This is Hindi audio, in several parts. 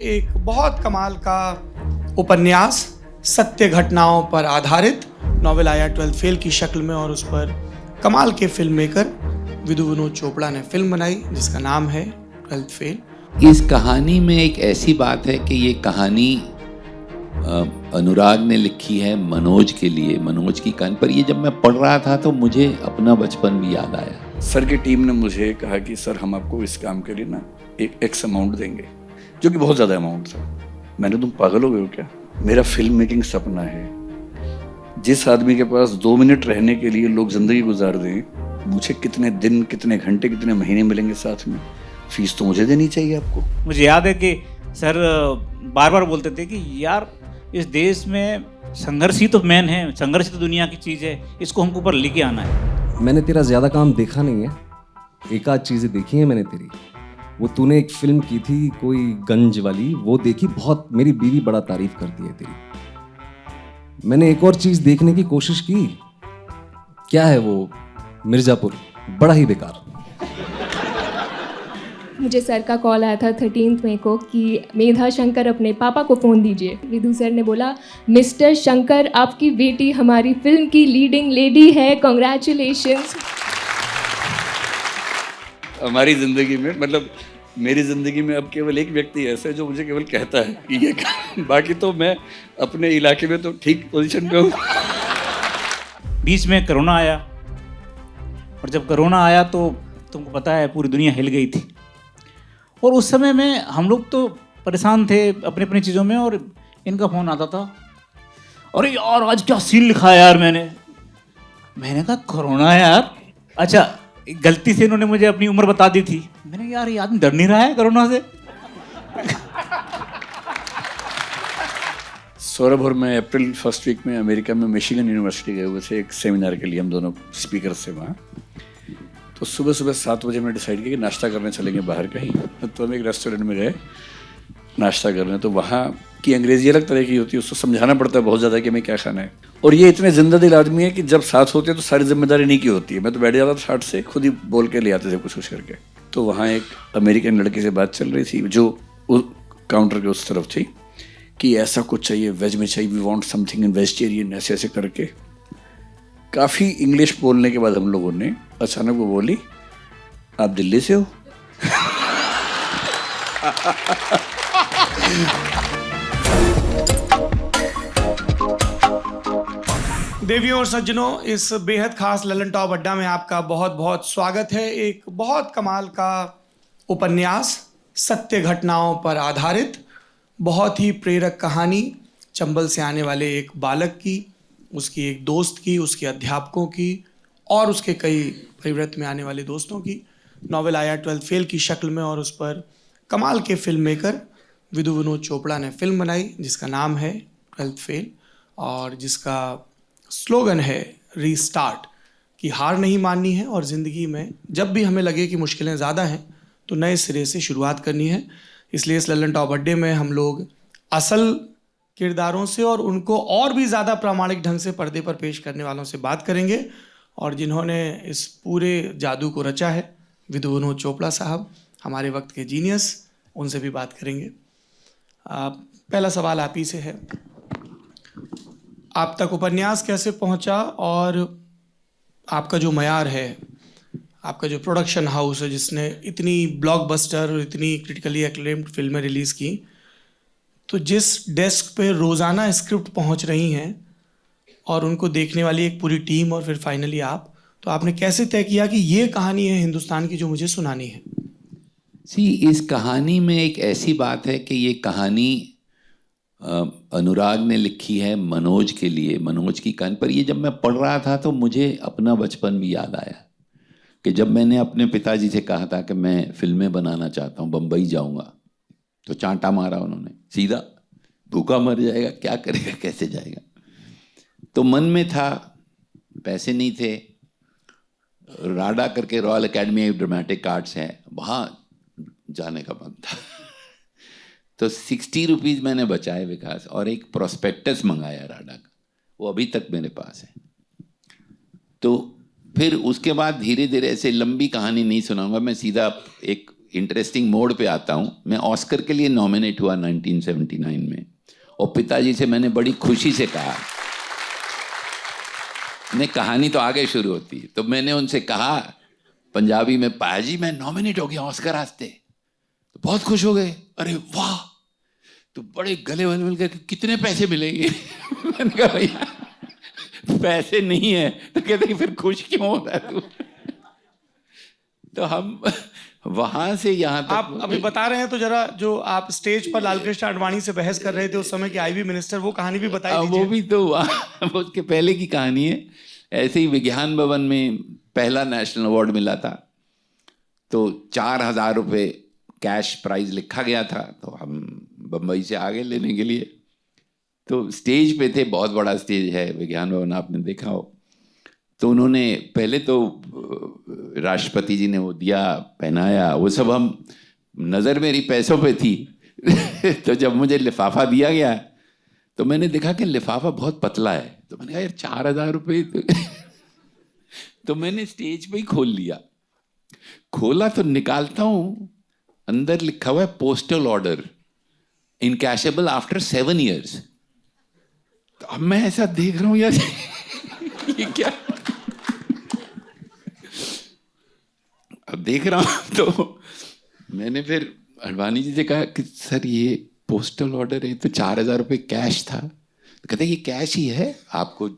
एक बहुत कमाल का उपन्यास सत्य घटनाओं पर आधारित नॉवेल आया 12th फेल की शक्ल में और उस पर कमाल के फिल्म मेकर विधु विनोद चोपड़ा ने फिल्म बनाई जिसका नाम है 12th फेल। इस कहानी में एक ऐसी बात है कि ये कहानी अनुराग ने लिखी है मनोज के लिए, मनोज की कहानी पर। ये जब मैं पढ़ रहा था तो मुझे अपना बचपन भी याद आया। सर की टीम ने मुझे कहा कि सर हम आपको इस काम के लिए ना एक एक्स अमाउंट देंगे, जो कि बहुत ज़्यादा अमाउंट था। मैंने, तुम पागल हो गए हो क्या? मेरा फिल्म मेकिंग सपना है। जिस आदमी के पास 2 मिनट रहने के लिए लोग ज़िंदगी गुजार दें, मुझे कितने दिन, कितने घंटे, कितने महीने मिलेंगे साथ में? फीस तो मुझे देनी चाहिए आपको। मुझे याद है कि सर बार बार बोलते थे कि यार इस देश में संघर्ष ही तो मेन है, संघर्ष ही तो दुनिया की चीज़ है, इसको हमको ऊपर लेके आना है। मैंने तेरा ज़्यादा काम देखा नहीं है, एक आध चीज़ें देखी हैं मैंने तेरी। वो तूने एक फिल्म की थी कोई गंज वाली, वो देखी, बहुत मेरी बीवी बड़ा तारीफ करती है तेरी। मैंने एक और चीज़ देखने की कोशिश की, क्या है वो, मिर्ज़ापुर, बड़ा ही बेकार। मुझे सर का कॉल आया था 13 मई को कि मेधा शंकर अपने पापा को फ़ोन दीजिए। विधु सर ने बोला, मिस्टर शंकर आपकी बेटी हमारी फिल्म की लीडिंग लेडी है, कॉन्ग्रेचुलेशंस। हमारी ज़िंदगी में, मतलब मेरी ज़िंदगी में अब केवल एक व्यक्ति ऐसा है जो मुझे केवल कहता है कि ये कर। बाकी तो मैं अपने इलाके में तो ठीक पोजीशन पे हूँ। बीच में कोरोना आया, और जब कोरोना आया तो तुमको पता है पूरी दुनिया हिल गई थी। और उस समय में हम लोग तो परेशान थे अपनी अपनी चीज़ों में, और इनका फ़ोन आता था, अरे यार आज क्या सीन लिखा है यार। मैंने कहा कोरोना है यार। अच्छा, गलती से इन्होंने मुझे अपनी उम्र बता दी थी। मैंने यार ये आदमी डर नहीं रहा है कोरोना से। सौरभ और मैं अप्रैल फर्स्ट वीक में अमेरिका में मिशिगन यूनिवर्सिटी गए हुए थे एक सेमिनार के लिए, हम दोनों स्पीकर से वहाँ। तो सुबह सुबह 7 बजे मैंने डिसाइड किया कि नाश्ता करने चलेंगे बाहर कहीं। तो हम एक रेस्टोरेंट में गए नाश्ता करने। तो वहाँ की अंग्रेजी अलग तरह की होती है, उसको समझाना पड़ता है बहुत ज़्यादा कि हमें क्या खाना है। और ये इतने जिंदा दिल आदमी है कि जब साथ होते हैं तो सारी जिम्मेदारी नहीं की होती है। मैं तो बैठ जाता था ठाट से, खुद ही बोल के ले आते थे कुछ कुछ करके। तो वहाँ एक अमेरिकन लड़की से बात चल रही थी जो काउंटर के उस तरफ थी कि ऐसा कुछ चाहिए, वेज में चाहिए, we want something in vegetarian, ऐसे ऐसे करके। काफ़ी इंग्लिश बोलने के बाद हम लोगों ने अचानक वो बोली, आप दिल्ली से हो? देवियों और सज्जनों, इस बेहद खास ललन टॉप अड्डा में आपका बहुत बहुत स्वागत है। एक बहुत कमाल का उपन्यास सत्य घटनाओं पर आधारित बहुत ही प्रेरक कहानी, चंबल से आने वाले एक बालक की, उसकी एक दोस्त की, उसके अध्यापकों की और उसके कई परिव्रत में आने वाले दोस्तों की। नॉवेल आया 12th फेल की शक्ल में और उस पर कमाल के फिल्म मेकर विधु विनोद चोपड़ा ने फिल्म बनाई जिसका नाम है 12th फेल और जिसका स्लोगन है रीस्टार्ट, कि हार नहीं माननी है और ज़िंदगी में जब भी हमें लगे कि मुश्किलें ज़्यादा हैं तो नए सिरे से शुरुआत करनी है। इसलिए इस ललन टॉप अड्डे में हम लोग असल किरदारों से और उनको और भी ज़्यादा प्रामाणिक ढंग से पर्दे पर पेश करने वालों से बात करेंगे, और जिन्होंने इस पूरे जादू को रचा है, विधु विनोद चोपड़ा साहब, हमारे वक्त के जीनियस, उनसे भी बात करेंगे। पहला सवाल आप ही से है, आप तक उपन्यास कैसे पहुंचा और आपका जो मयार है, आपका जो प्रोडक्शन हाउस है जिसने इतनी ब्लॉकबस्टर और इतनी क्रिटिकली एक्लेम्ड फिल्में रिलीज़ की, तो जिस डेस्क पे रोज़ाना स्क्रिप्ट पहुंच रही हैं और उनको देखने वाली एक पूरी टीम और फिर फाइनली आप, तो आपने कैसे तय किया कि ये कहानी है हिंदुस्तान की जो मुझे सुनानी है? इस कहानी में एक ऐसी बात है कि ये कहानी अनुराग ने लिखी है मनोज के लिए, मनोज की कहानी पर। ये जब मैं पढ़ रहा था तो मुझे अपना बचपन भी याद आया कि जब मैंने अपने पिताजी से कहा था कि मैं फिल्में बनाना चाहता हूँ, बम्बई जाऊँगा, तो चांटा मारा उन्होंने सीधा, भूखा मर जाएगा, क्या करेगा, कैसे जाएगा। तो मन में था, पैसे नहीं थे, राडा करके royal academy of dramatic arts है, वहाँ जाने का मन था। तो 60 रुपीज़ मैंने बचाए विकास, और एक प्रोस्पेक्टस मंगाया राडा का, वो अभी तक मेरे पास है। तो फिर उसके बाद धीरे धीरे, ऐसे लंबी कहानी नहीं सुनाऊंगा मैं, सीधा एक इंटरेस्टिंग मोड पे आता हूँ। मैं ऑस्कर के लिए नॉमिनेट हुआ 1979 में, और पिताजी से मैंने बड़ी खुशी से कहा, नहीं कहानी तो आगे शुरू होती, तो मैंने उनसे कहा पंजाबी में, पाया जी मैं नॉमिनेट हो गया ऑस्कर वास्ते। तो बहुत खुश हो गए, अरे वाह, तो बड़े गले वाले मिल गए, कितने पैसे मिलेंगे? मैंने कहा भैया पैसे नहीं है। तो कहते फिर खुश क्यों होता है तू? तो हम वहां से यहाँ तक आप अभी बता रहे हैं, तो जरा जो आप स्टेज पर लालकृष्ण आडवाणी से बहस कर रहे थे उस समय के आईबी मिनिस्टर, वो कहानी भी बताई दीजिए। वो भी तो वो उसके पहले की कहानी है। ऐसे ही विज्ञान भवन में पहला नेशनल अवार्ड मिला था, तो 4,000 रुपये कैश प्राइज लिखा गया था। तो हम बम्बई से आगे लेने के लिए, तो स्टेज पे थे, बहुत बड़ा स्टेज है विज्ञान भवन, आपने देखा हो। तो उन्होंने पहले तो राष्ट्रपति जी ने वो दिया, पहनाया, वो सब हम नज़र मेरी पैसों पे थी। तो जब मुझे लिफाफा दिया गया तो मैंने देखा कि लिफाफा बहुत पतला है, तो मैंने कहा यार 4,000 रुपये तो मैंने स्टेज पे ही खोल लिया। खोला तो निकालता हूँ, अंदर लिखा हुआ है पोस्टल ऑर्डर इनकैशेबल आफ्टर 7 years। तो अब मैं ऐसा देख रहा हूँ यार ये क्या, अब देख रहा हूँ। तो मैंने फिर आडवाणी जी से कहा कि सर ये पोस्टल ऑर्डर है, तो 4,000 रुपये कैश था। तो कहते ये कैश ही है, आपको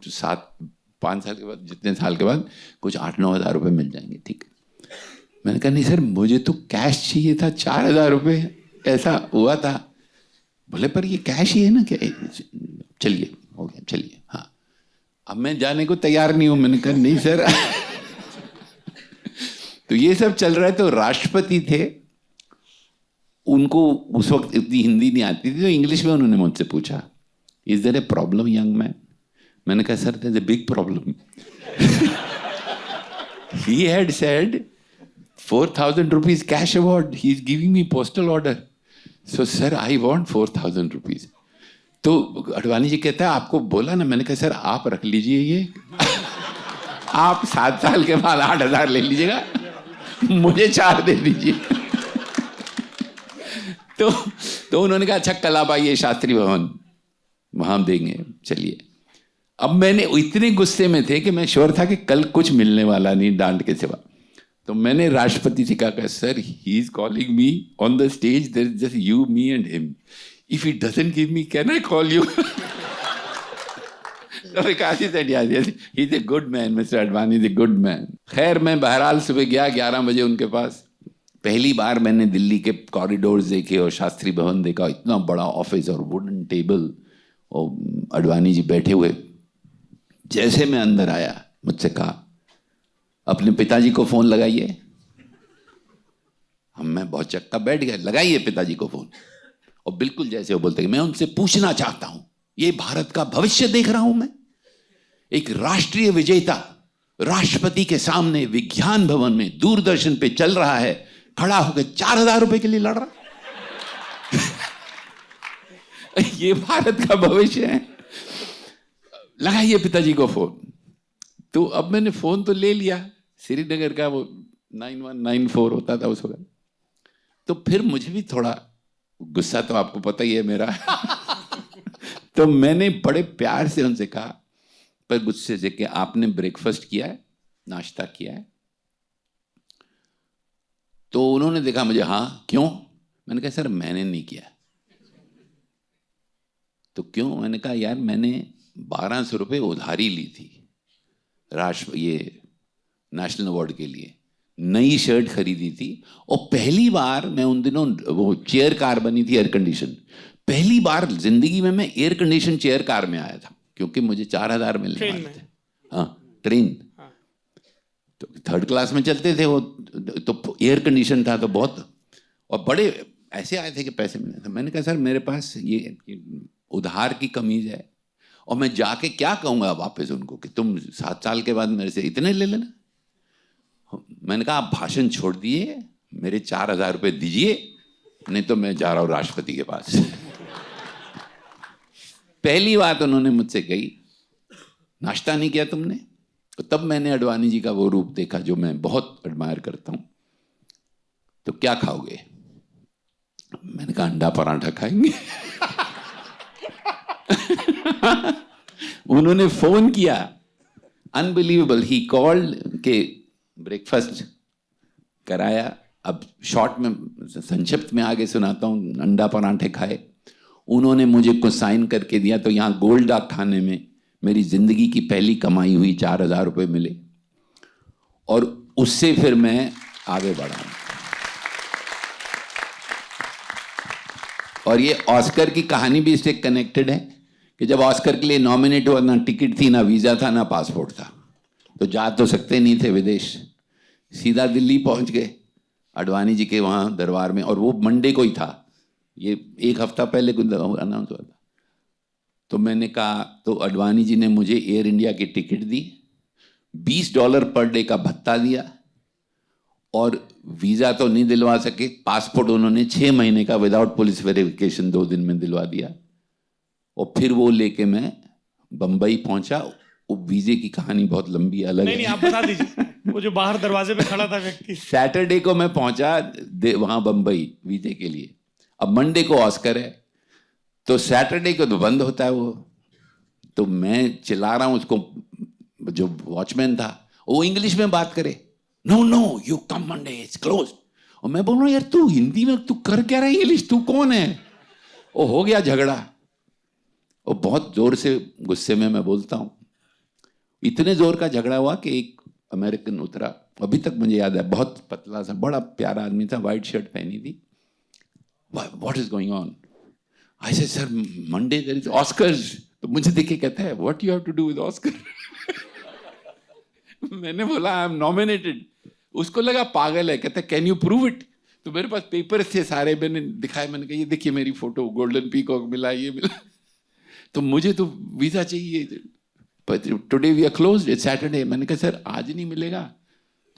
5 साल के बाद, जितने साल के बाद कुछ 8-9 हज़ार रुपये मिल जाएंगे, ठीक। मैंने कहा नहीं सर मुझे तो कैश चाहिए था, 4,000 रुपये ऐसा हुआ था। बोले पर ये कैश ही है ना, क्या? चलिए हो गया, चलिए। हाँ, अब मैं जाने को तैयार नहीं हूँ। मैंने कहा नहीं सर। तो ये सब चल रहा है। तो राष्ट्रपति थे, उनको उस वक्त इतनी हिंदी नहीं आती थी, तो इंग्लिश में उन्होंने मुझसे पूछा, is there a problem young man? मैंने कहा sir there is a big problem. He had said 4,000 rupees cash award, he is giving me postal order, so sir I want 4,000 rupees। तो आडवाणी जी कहता है आपको बोला ना। मैंने कहा सर आप रख लीजिए ये, आप 7 साल के बाद 8,000 ले लीजिएगा, मुझे 4 दे दीजिए। तो उन्होंने कहा अच्छा कल आप आइए शास्त्री भवन, वहां देंगे, चलिए। अब मैंने इतने गुस्से में थे कि मैं श्योर था कि कल कुछ मिलने वाला नहीं डांट के सिवा। तो मैंने राष्ट्रपति जी कहा sir he is calling me on the stage, there is just you me and him, if he doesn't give me can I call you? Kashi said yes he is a good man, mister Advani is a good man. खैर मैं बहरहाल सुबह गया 11 बजे उनके पास। पहली बार मैंने दिल्ली के कॉरिडोर्स देखे और शास्त्री भवन देखा, इतना बड़ा ऑफिस और वुडन टेबल और आडवाणी जी बैठे हुए। जैसे मैं अंदर आया मुझसे कहा अपने पिताजी को फोन लगाइए। मैं बहुत चक्का बैठ गया, लगाइए पिताजी को फोन। और बिल्कुल जैसे वो बोलते मैं उनसे पूछना चाहता हूं, ये भारत का भविष्य देख रहा हूं मैं, एक राष्ट्रीय विजेता राष्ट्रपति के सामने विज्ञान भवन में दूरदर्शन पे चल रहा है, खड़ा होकर 4,000 रुपए के लिए लड़ रहा। ये भारत का भविष्य है। लगाइए पिताजी को फोन। तो अब मैंने फोन तो ले लिया, श्रीनगर का वो 9194 होता था उस वक्त। तो फिर मुझे भी थोड़ा गुस्सा, तो आपको पता ही है मेरा। तो मैंने बड़े प्यार से उनसे कहा, पर गुस्से से, कि आपने ब्रेकफास्ट किया है, नाश्ता किया है? तो उन्होंने देखा मुझे, हाँ क्यों? मैंने कहा सर मैंने नहीं किया। तो क्यों? मैंने कहा यार मैंने 1,200 रुपये उधारी ली थी ये नेशनल अवार्ड के लिए, नई शर्ट खरीदी थी, और पहली बार मैं उन दिनों, वो चेयर कार बनी थी एयर कंडीशन, पहली बार जिंदगी में मैं एयर कंडीशन चेयर कार में आया था, क्योंकि मुझे 4,000 मिलने वाले थे। हाँ ट्रेन, तो 3rd क्लास में चलते थे वो, तो एयर कंडीशन था, तो बहुत, और बड़े ऐसे आए थे कि पैसे मिले थे। मैंने कहा सर मेरे पास ये उधार की कमीज है, और मैं जाके क्या कहूँगा वापस उनको कि तुम 7 साल के बाद मेरे से इतने ले लेना। मैंने कहा आप भाषण छोड़ दिए, मेरे 4,000 रुपये दीजिए, नहीं तो मैं जा रहा हूँ राष्ट्रपति के पास। पहली बात उन्होंने मुझसे कही, नाश्ता नहीं किया तुमने? तो तब मैंने आडवाणी जी का वो रूप देखा जो मैं बहुत एडमायर करता हूँ। तो क्या खाओगे? मैंने कहा अंडा पराठा खाएंगे। उन्होंने फोन किया, अनबिलीवेबल, ही कॉल्ड के ब्रेकफास्ट कराया। अब शॉर्ट में, संक्षिप्त में आगे सुनाता हूँ। अंडा पराठे खाए, उन्होंने मुझे कुछ साइन करके दिया, तो यहाँ गोल्ड डाक खाने में मेरी जिंदगी की पहली कमाई हुई, 4,000 रुपये मिले, और उससे फिर मैं आगे बढ़ा। और ये ऑस्कर की कहानी भी इससे कनेक्टेड है कि जब ऑस्कर के लिए नॉमिनेट हुआ, ना टिकट थी, ना वीज़ा था, ना पासपोर्ट था, तो जा तो सकते नहीं थे विदेश, सीधा दिल्ली पहुंच गए अडवाणी जी के वहाँ दरबार में, और वो मंडे को ही था, ये 1 हफ्ता पहले कुछ अनाउंस हुआ था। तो मैंने कहा, तो अडवाणी जी ने मुझे एयर इंडिया की टिकट दी, $20 पर डे का भत्ता दिया, और वीज़ा तो नहीं दिलवा सके, पासपोर्ट उन्होंने 6 महीने का विदाउट पुलिस वेरिफिकेशन 2 दिन में दिलवा दिया। और फिर वो लेके मैं बम्बई पहुंचा। वो वीजे की कहानी बहुत लंबी अलग नहीं, आप बता दीजिए, वो जो बाहर दरवाजे पे खड़ा था व्यक्ति। सैटरडे को मैं पहुंचा वहां बम्बई वीजे के लिए। अब मंडे को ऑस्कर है, तो सैटरडे को तो बंद होता है वो। तो मैं चिल्ला रहा हूं उसको, जो वॉचमैन था वो इंग्लिश में बात करे, no you come Monday, it's close. और मैं बोल रहा हूँ, यार तू हिंदी में तू कर क्या रहा है इंग्लिश, तू कौन है? वो हो गया झगड़ा, और बहुत जोर से गुस्से में मैं बोलता हूँ। इतने जोर का झगड़ा हुआ कि एक अमेरिकन उतरा, अभी तक मुझे याद है, बहुत पतला सा, बड़ा प्यारा आदमी था, वाइट शर्ट पहनी थी। What is going on? I said, sir Monday there is Oscars. तो मुझे देख के कहता है, what you have to do with Oscar? मैंने बोला, आई एम नॉमिनेटेड। उसको लगा पागल है, कहता है कैन यू प्रूव इट? तो मेरे पास पेपर थे सारे, मैंने दिखाए, मैंने कहा ये देखिए मेरी फोटो, गोल्डन पीकॉक मिला, ये मिला। तो मुझे तो वीजा चाहिए, today we are closed, it's Saturday. मैंने कहा सर आज नहीं मिलेगा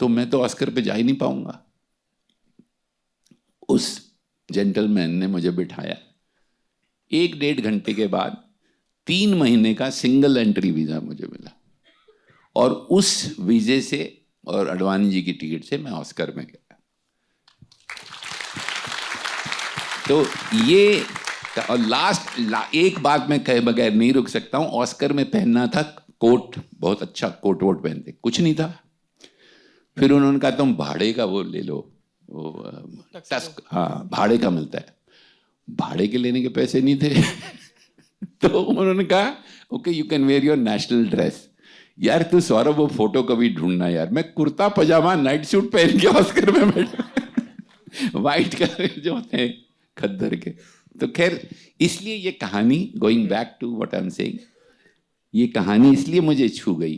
तो मैं तो ऑस्कर पे जा ही नहीं पाऊंगा। उस जेंटलमैन ने मुझे बिठाया। 1-1.5 घंटे के बाद 3 महीने का सिंगल एंट्री वीजा मुझे मिला, और उस वीजे से और अडवाणी जी की टिकट से मैं ऑस्कर में गया। तो ये, और एक बात मैं कहे बगैर नहीं रुक सकता हूं। ऑस्कर में पहनना था कोट, बहुत अच्छा कोट वोट पहनते, कुछ नहीं था। फिर उन्होंने कहा तुम भाड़े का वो ले लो, वो टस्क, हाँ भाड़े का मिलता है। भाड़े के लेने के पैसे नहीं थे। तो उन्होंने कहा okay you can wear your national dress. यार तू सौरभ वो फोटो कभी ढूंढना यार, मैं कुर्ता पजामा नाइट सूट पहन के ऑस्कर में बैठा, व्हाइट कलर जो होते हैं खद्दर के। तो खैर, इसलिए ये कहानी, going back to what I am saying, ये कहानी इसलिए मुझे छू गई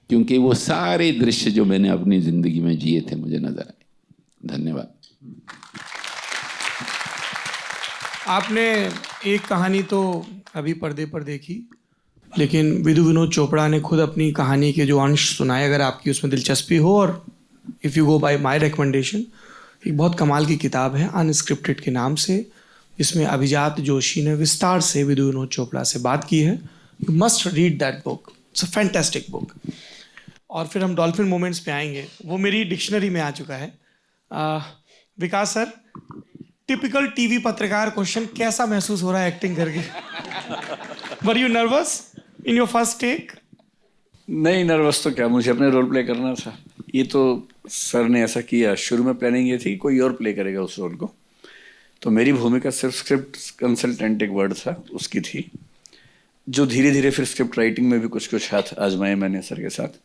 क्योंकि वो सारे दृश्य जो मैंने अपनी जिंदगी में जिए थे मुझे नजर आए। धन्यवाद। आपने एक कहानी तो अभी पर्दे पर देखी, लेकिन विधु विनोद चोपड़ा ने खुद अपनी कहानी के जो अंश सुनाए, अगर आपकी उसमें दिलचस्पी हो, और if you go by my recommendation, एक बहुत कमाल की किताब है अनस्क्रिप्टेड के नाम से, इसमें अभिजात जोशी ने विस्तार से विधु विनोद चोपड़ा से बात की है। You must read that book, it's a fantastic book. और फिर हम डॉल्फिन मोमेंट्स पे आएंगे, वो मेरी डिक्शनरी में आ चुका है। विकास सर, टिपिकल टीवी पत्रकार क्वेश्चन, कैसा महसूस हो रहा है एक्टिंग करके? Were you nervous in your first take? नहीं, नर्वस तो क्या, मुझे अपने रोल प्ले करना था। ये तो सर ने ऐसा किया, शुरू में प्लानिंग ये थी कोई और प्ले करेगा उस रोल को, तो मेरी भूमिका सिर्फ स्क्रिप्ट कंसल्टेंट एक वर्ड था उसकी थी, जो धीरे धीरे फिर स्क्रिप्ट राइटिंग में भी कुछ हाथ आजमाए मैंने सर के साथ।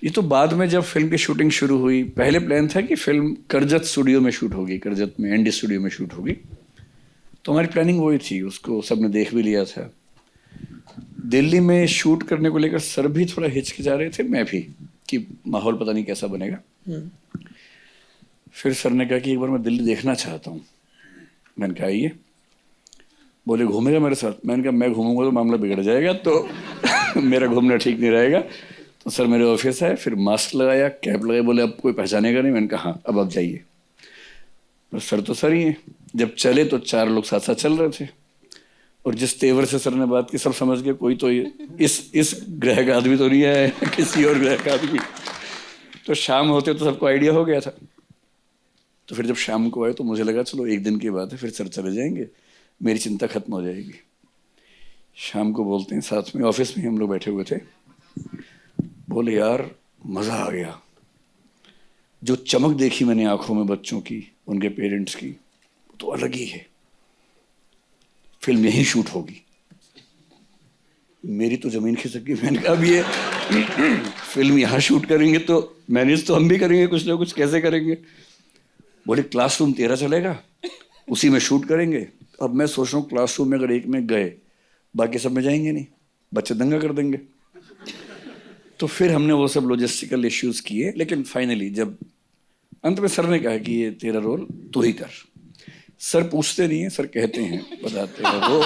ये तो बाद में जब फिल्म की शूटिंग शुरू हुई, पहले प्लान था कि फिल्म करजत स्टूडियो में शूट होगी, करजत में एनडी स्टूडियो में शूट होगी, तो हमारी प्लानिंग वही थी, उसको सबने देख भी लिया था। दिल्ली में शूट करने को लेकर सर भी थोड़ा हिचकिचा रहे थे, मैं भी, कि माहौल पता नहीं कैसा बनेगा। फिर सर ने कहा कि एक बार मैं दिल्ली देखना चाहता हूँ। मैंने कहा आइए। बोले घूमेगा मेरे साथ? मैंने कहा मैं घूमूंगा तो मामला बिगड़ जाएगा, तो मेरा घूमना ठीक नहीं रहेगा। तो सर मेरे ऑफिस आए, फिर मास्क लगाया, कैप लगाई, बोले अब कोई पहचानेगा नहीं। मैंने कहा हाँ अब आप जाइए। और सर तो सर ही हैं। जब चले तो 4 लोग साथ साथ चल रहे थे, और जिस तेवर से सर ने बात की सब समझ गए कोई तो इस ग्रह का आदमी तो नहीं है, किसी और ग्रह का आदमी। तो शाम होते तो सबको आइडिया हो गया था। तो फिर जब शाम को आए तो मुझे लगा चलो एक दिन की बात है, फिर सर चले जाएंगे, मेरी चिंता खत्म हो जाएगी। शाम को बोलते हैं, साथ में ऑफिस में हम लोग बैठे हुए थे, बोले यार मज़ा आ गया, जो चमक देखी मैंने आंखों में बच्चों की, उनके पेरेंट्स की, तो अलग ही है, फिल्म यहीं शूट होगी। मेरी तो ज़मीन खिसक गई। मैंने कहा अब ये फिल्म यहाँ शूट करेंगे तो मैनेज तो हम भी करेंगे कुछ ना कुछ, कैसे करेंगे? बोले क्लासरूम तेरा चलेगा, उसी में शूट करेंगे। अब मैं सोच रहा हूँ क्लासरूम में अगर एक में गए, बाकी सब में जाएंगे नहीं, बच्चे दंगा कर देंगे। तो फिर हमने वो सब लॉजिस्टिकल इश्यूज किए, लेकिन फाइनली जब अंत में सर ने कहा कि ये तेरा रोल तू ही कर। सर पूछते नहीं है, सर कहते हैं, बताते हैं वो।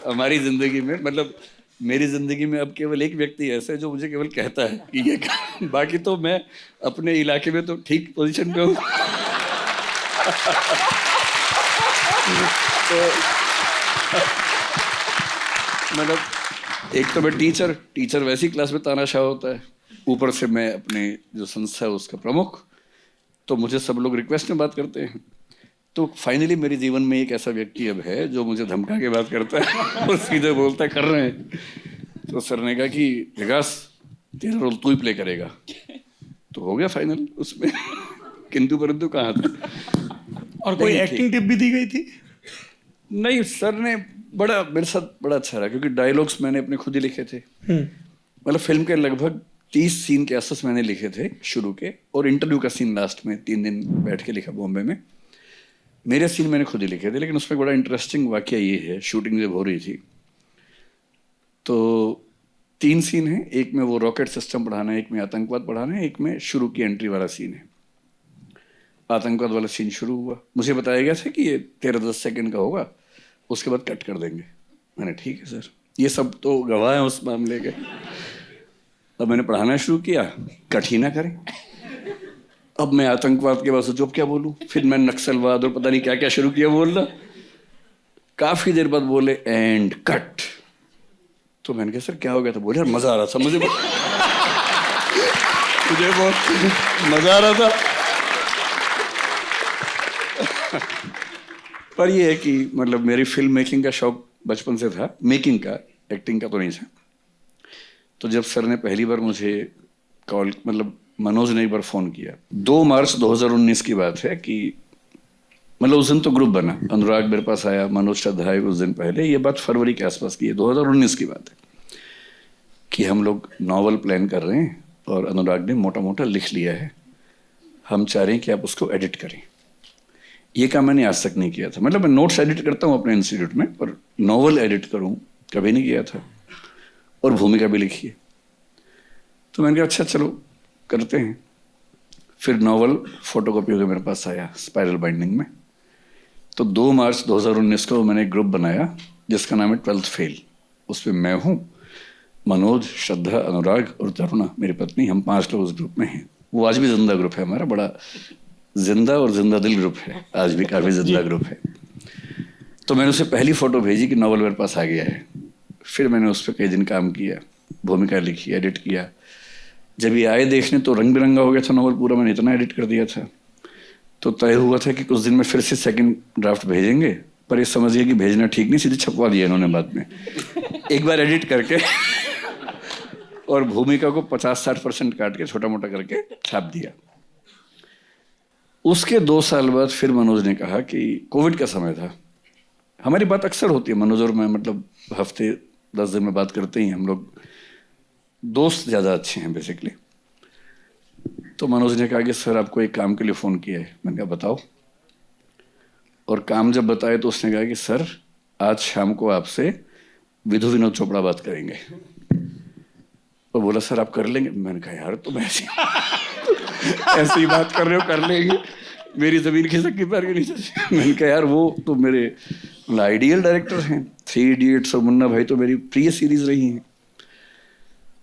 हमारी जिंदगी में, मतलब मेरी जिंदगी में अब केवल एक व्यक्ति ऐसा है जो मुझे केवल कहता है कि ये कर। बाकी तो मैं अपने इलाके में तो ठीक पोजीशन पे हूँ। तो मतलब एक तो मैं टीचर वैसी क्लास में तानाशाह होता है, ऊपर से मैं अपने जो संस्था है उसका प्रमुख, तो मुझे सब लोग रिक्वेस्ट में बात करते हैं। तो फाइनली मेरे जीवन में एक ऐसा व्यक्ति अब है जो मुझे धमका के बात करता है और सीधे बोलता है कर रहे हैं। तो सर ने कहा कि विकास तेरा रोल तू ही प्ले करेगा। तो हो गया फाइनल उसमें। किंतु परंतु कहाँ था। और कोई एक्टिंग टिप भी दी गई थी? नहीं, सर ने बड़ा मेरे साथ बड़ा अच्छा रहा, क्योंकि डायलॉग्स मैंने अपने खुद ही लिखे थे। मतलब फिल्म के लगभग 30 सीन के आसपास मैंने लिखे थे शुरू के, और इंटरव्यू का सीन लास्ट में 3 दिन बैठ के लिखा बॉम्बे में। मेरे सीन मैंने खुद ही लिखे थे, लेकिन उसमें बड़ा इंटरेस्टिंग वाकया ये है, शूटिंग जब हो रही थी तो 3 सीन हैं, एक में वो रॉकेट सिस्टम पढ़ाना है, एक में आतंकवाद पढ़ाना है, एक में शुरू की एंट्री वाला सीन है। आतंकवाद वाला सीन शुरू हुआ, मुझे बताया गया था कि ये 13-10 सेकंड का होगा, उसके बाद कट कर देंगे। मैंने ठीक है सर, ये सब तो गवाह है उस मामले के। अब मैंने पढ़ाना शुरू किया, कट ही ना करें। अब मैं आतंकवाद के बाद सोचो अब क्या बोलूं, फिर मैं नक्सलवाद और पता नहीं क्या क्या शुरू किया बोलना। काफी देर बाद बोले एंड कट। तो मैंने कहा सर क्या हो गया था? बोले यार मजा आ रहा था मुझे बहुत मजा आ रहा था। पर ये है कि मतलब मेरी फिल्म मेकिंग का शौक बचपन से था, मेकिंग का, एक्टिंग का तो नहीं था। तो जब सर ने पहली बार मुझे कॉल, मतलब मनोज ने एक बार फ़ोन किया, 2 मार्च 2019 की बात है, कि मतलब उस दिन तो ग्रुप बना, अनुराग मेरे पास आया, मनोज श्रद्धा आए उस दिन पहले, ये बात फरवरी के आसपास की है, 2019 की बात है, कि हम लोग नॉवल प्लान कर रहे हैं और अनुराग ने मोटा मोटा लिख लिया है, हम चाह रहे हैं कि आप उसको एडिट करें। ये काम मैंने आज तक नहीं किया था, मतलब मैं नोट्स एडिट करता हूँ अपने इंस्टीट्यूट में, पर नॉवल एडिट करूँ कभी नहीं किया था, और भूमिका भी लिखी है। तो मैंने कहा अच्छा चलो करते हैं। फिर नॉवल फोटोकॉपी होकर मेरे पास आया स्पाइरल बाइंडिंग में। तो 2 मार्च 2019 को मैंने एक ग्रुप बनाया जिसका नाम है 12th फेल। उस पर मैं हूँ, मनोज, श्रद्धा, अनुराग और तरुणा मेरी पत्नी, हम 5 लोग उस ग्रुप में हैं। वो आज भी जिंदा ग्रुप है हमारा, बड़ा जिंदा और जिंदा दिल ग्रुप है, आज भी काफ़ी जिंदा ग्रुप है। तो मैंने उसे पहली फ़ोटो भेजी कि नॉवल मेरे पास आ गया है। फिर मैंने उस पर कई दिन काम किया, भूमिका लिखी, एडिट किया। जब ये आए देखने तो रंग बिरंगा हो गया था नॉवल पूरा, मैंने इतना एडिट कर दिया था। तो तय हुआ था कि कुछ दिन में फिर से सेकंड ड्राफ्ट भेजेंगे, पर ये समझिए कि भेजना ठीक नहीं, सीधे छपवा दिया इन्होंने बाद में एक बार एडिट करके और भूमिका को 50-60% काट के छोटा मोटा करके छाप दिया। उसके 2 साल बाद फिर मनोज ने कहा कि कोविड का समय था, हमारी बात अक्सर होती है मनोज और मैं, मतलब हफ्ते 10 दिन में बात करते ही हम लोग, दोस्त ज़्यादा अच्छे हैं बेसिकली। तो मनोज ने कहा कि सर आपको एक काम के लिए फ़ोन किया है। मैंने कहा बताओ। और काम जब बताए तो उसने कहा कि सर आज शाम को आपसे विधु विनोद चोपड़ा बात करेंगे। और बोला सर आप कर लेंगे? मैंने कहा यार तुम ऐसी ऐसी बात कर रहे हो, कर लेंगे, मेरी ज़मीन खिसक की पैर के नीचे। मैंने कहा यार वो तो मेरे आइडियल डायरेक्टर हैं, 3 इडियट्स और मुन्ना भाई तो मेरी प्रिय सीरीज रही हैं।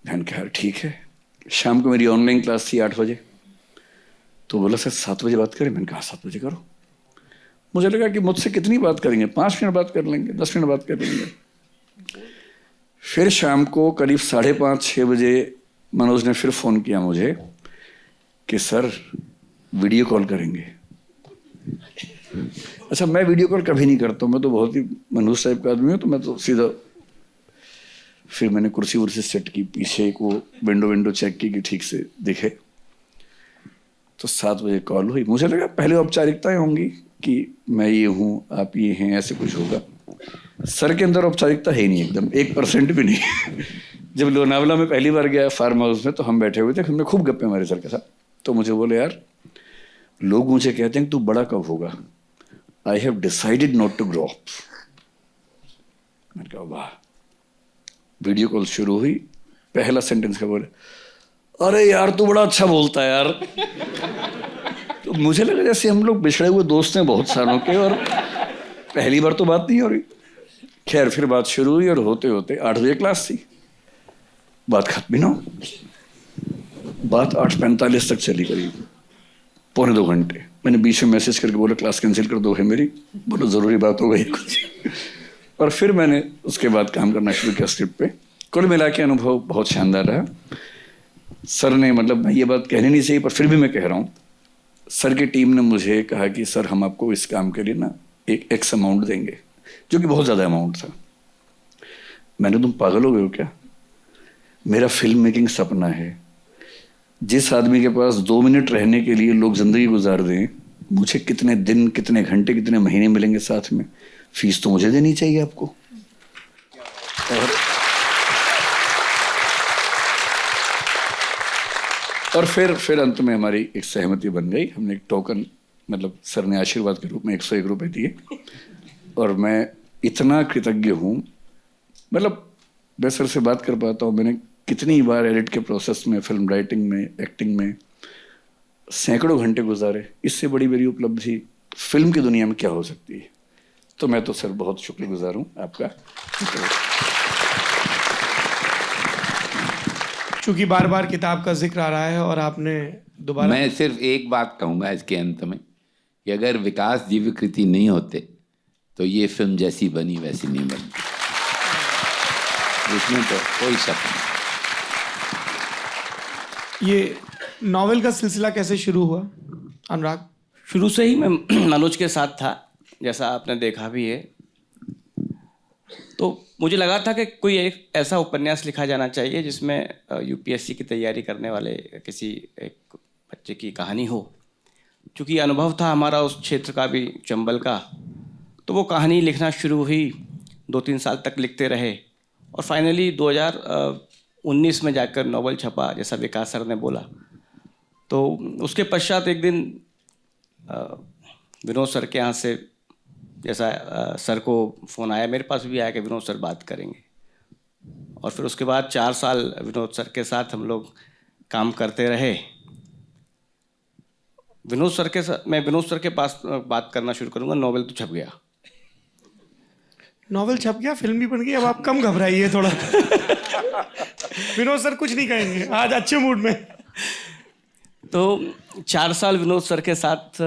मैंने कहा यार ठीक है। शाम को मेरी ऑनलाइन क्लास थी 8 बजे। तो बोला सर 7 बजे बात करें? मैंने कहा 7 बजे करो। मुझे लगा कि मुझसे कितनी बात करेंगे, 5 मिनट बात कर लेंगे, 10 मिनट बात कर लेंगे। फिर शाम को करीब 5:30-6 बजे मनोज ने फिर फ़ोन किया मुझे कि सर वीडियो कॉल करेंगे। अच्छा, मैं वीडियो कॉल कभी नहीं करता हूँ, मैं तो बहुत ही मनहूस टाइप का आदमी हूँ, तो मैं तो सीधा, फिर मैंने कुर्सी वुर्सी सेट की, पीछे को विंडो चेक की कि ठीक से दिखे। तो 7 बजे कॉल हुई। मुझे लगा पहले औपचारिकताएं होंगी कि मैं ये हूँ, आप ये हैं, ऐसे कुछ होगा। सर के अंदर औपचारिकता है ही नहीं, एकदम 1% भी नहीं। जब लोनावला में पहली बार गया फार्म हाउस में, तो हम बैठे हुए थे, हमने खूब गप्पे मारे सर के साथ। तो मुझे बोले, यार लोग मुझे कहते हैं कि तू बड़ा कब होगा, I have decided not to grow up. मैंने कहा वाह। वीडियो कॉल शुरू हुई, पहला सेंटेंस का बोले, अरे यार तू बड़ा अच्छा बोलता है यार। तो मुझे लगा जैसे हम लोग बिछड़े हुए दोस्त हैं बहुत सालों के, और पहली बार तो बात नहीं हो रही। खैर फिर बात शुरू हुई, और होते होते 8 बजे क्लास थी, बात खत्म भी ना हो। बात 8:45 तक चली, करीब 1.25 घंटे। मैंने बीच में मैसेज करके बोला क्लास कैंसिल कर दो, है मेरी, बोलो ज़रूरी बात हो गई कुछ। और फिर मैंने उसके बाद काम करना शुरू किया स्क्रिप्ट पे। कुल मिला के अनुभव बहुत शानदार रहा। सर ने, मतलब मैं ये बात कहनी नहीं चाहिए पर फिर भी मैं कह रहा हूँ, सर की टीम ने मुझे कहा कि सर हम आपको इस काम के लिए ना एक एक्स अमाउंट देंगे, जो कि बहुत ज़्यादा अमाउंट था। मैंने, तुम पागल हो गए हो क्या? मेरा फिल्म मेकिंग सपना है। जिस आदमी के पास 2 मिनट रहने के लिए लोग ज़िंदगी गुजार दें, मुझे कितने दिन, कितने घंटे, कितने महीने मिलेंगे साथ में? फीस तो मुझे देनी चाहिए आपको। और फिर अंत में हमारी एक सहमति बन गई। हमने एक टोकन, मतलब सर ने आशीर्वाद के रूप में 101 रुपये दिए, और मैं इतना कृतज्ञ हूँ। मतलब मैं सर से बात कर पाता हूँ, मैंने कितनी बार एडिट के प्रोसेस में, फिल्म राइटिंग में, एक्टिंग में सैकड़ों घंटे गुजारे। इससे बड़ी मेरी उपलब्धि फिल्म की दुनिया में क्या हो सकती है? तो मैं तो सर बहुत शुक्रगुजार हूँ आपका। चूंकि बार बार किताब का जिक्र आ रहा है और आपने दोबारा, मैं सिर्फ एक बात कहूँगा इसके अंत में, कि अगर विकास जीवकृति नहीं होते तो ये फिल्म जैसी बनी वैसी नहीं बनती, इसमें तो कोई शक नहीं। ये नॉवेल का सिलसिला कैसे शुरू हुआ अनुराग? शुरू से ही मैं मनोज के साथ था, जैसा आपने देखा भी है। तो मुझे लगा था कि कोई एक ऐसा उपन्यास लिखा जाना चाहिए जिसमें यूपीएससी की तैयारी करने वाले किसी एक बच्चे की कहानी हो। चूँकि अनुभव था हमारा उस क्षेत्र का भी, चंबल का, तो वो कहानी लिखना शुरू हुई। 2-3 साल तक लिखते रहे, और फाइनली 2019 में जाकर नॉवल छपा, जैसा विकास सर ने बोला। तो उसके पश्चात एक दिन विनोद सर के यहाँ से, जैसा सर को फ़ोन आया, मेरे पास भी आया कि विनोद सर बात करेंगे। और फिर उसके बाद 4 साल विनोद सर के साथ हम लोग काम करते रहे। विनोद सर के साथ, मैं विनोद सर के पास बात करना शुरू करूँगा। नॉवेल तो छप गया, नॉवेल छप गया, फिल्म भी बन गई, अब आप कम घबराइए थोड़ा। विनोद सर कुछ नहीं कहेंगे, आज अच्छे मूड में। तो 4 साल विनोद सर के साथ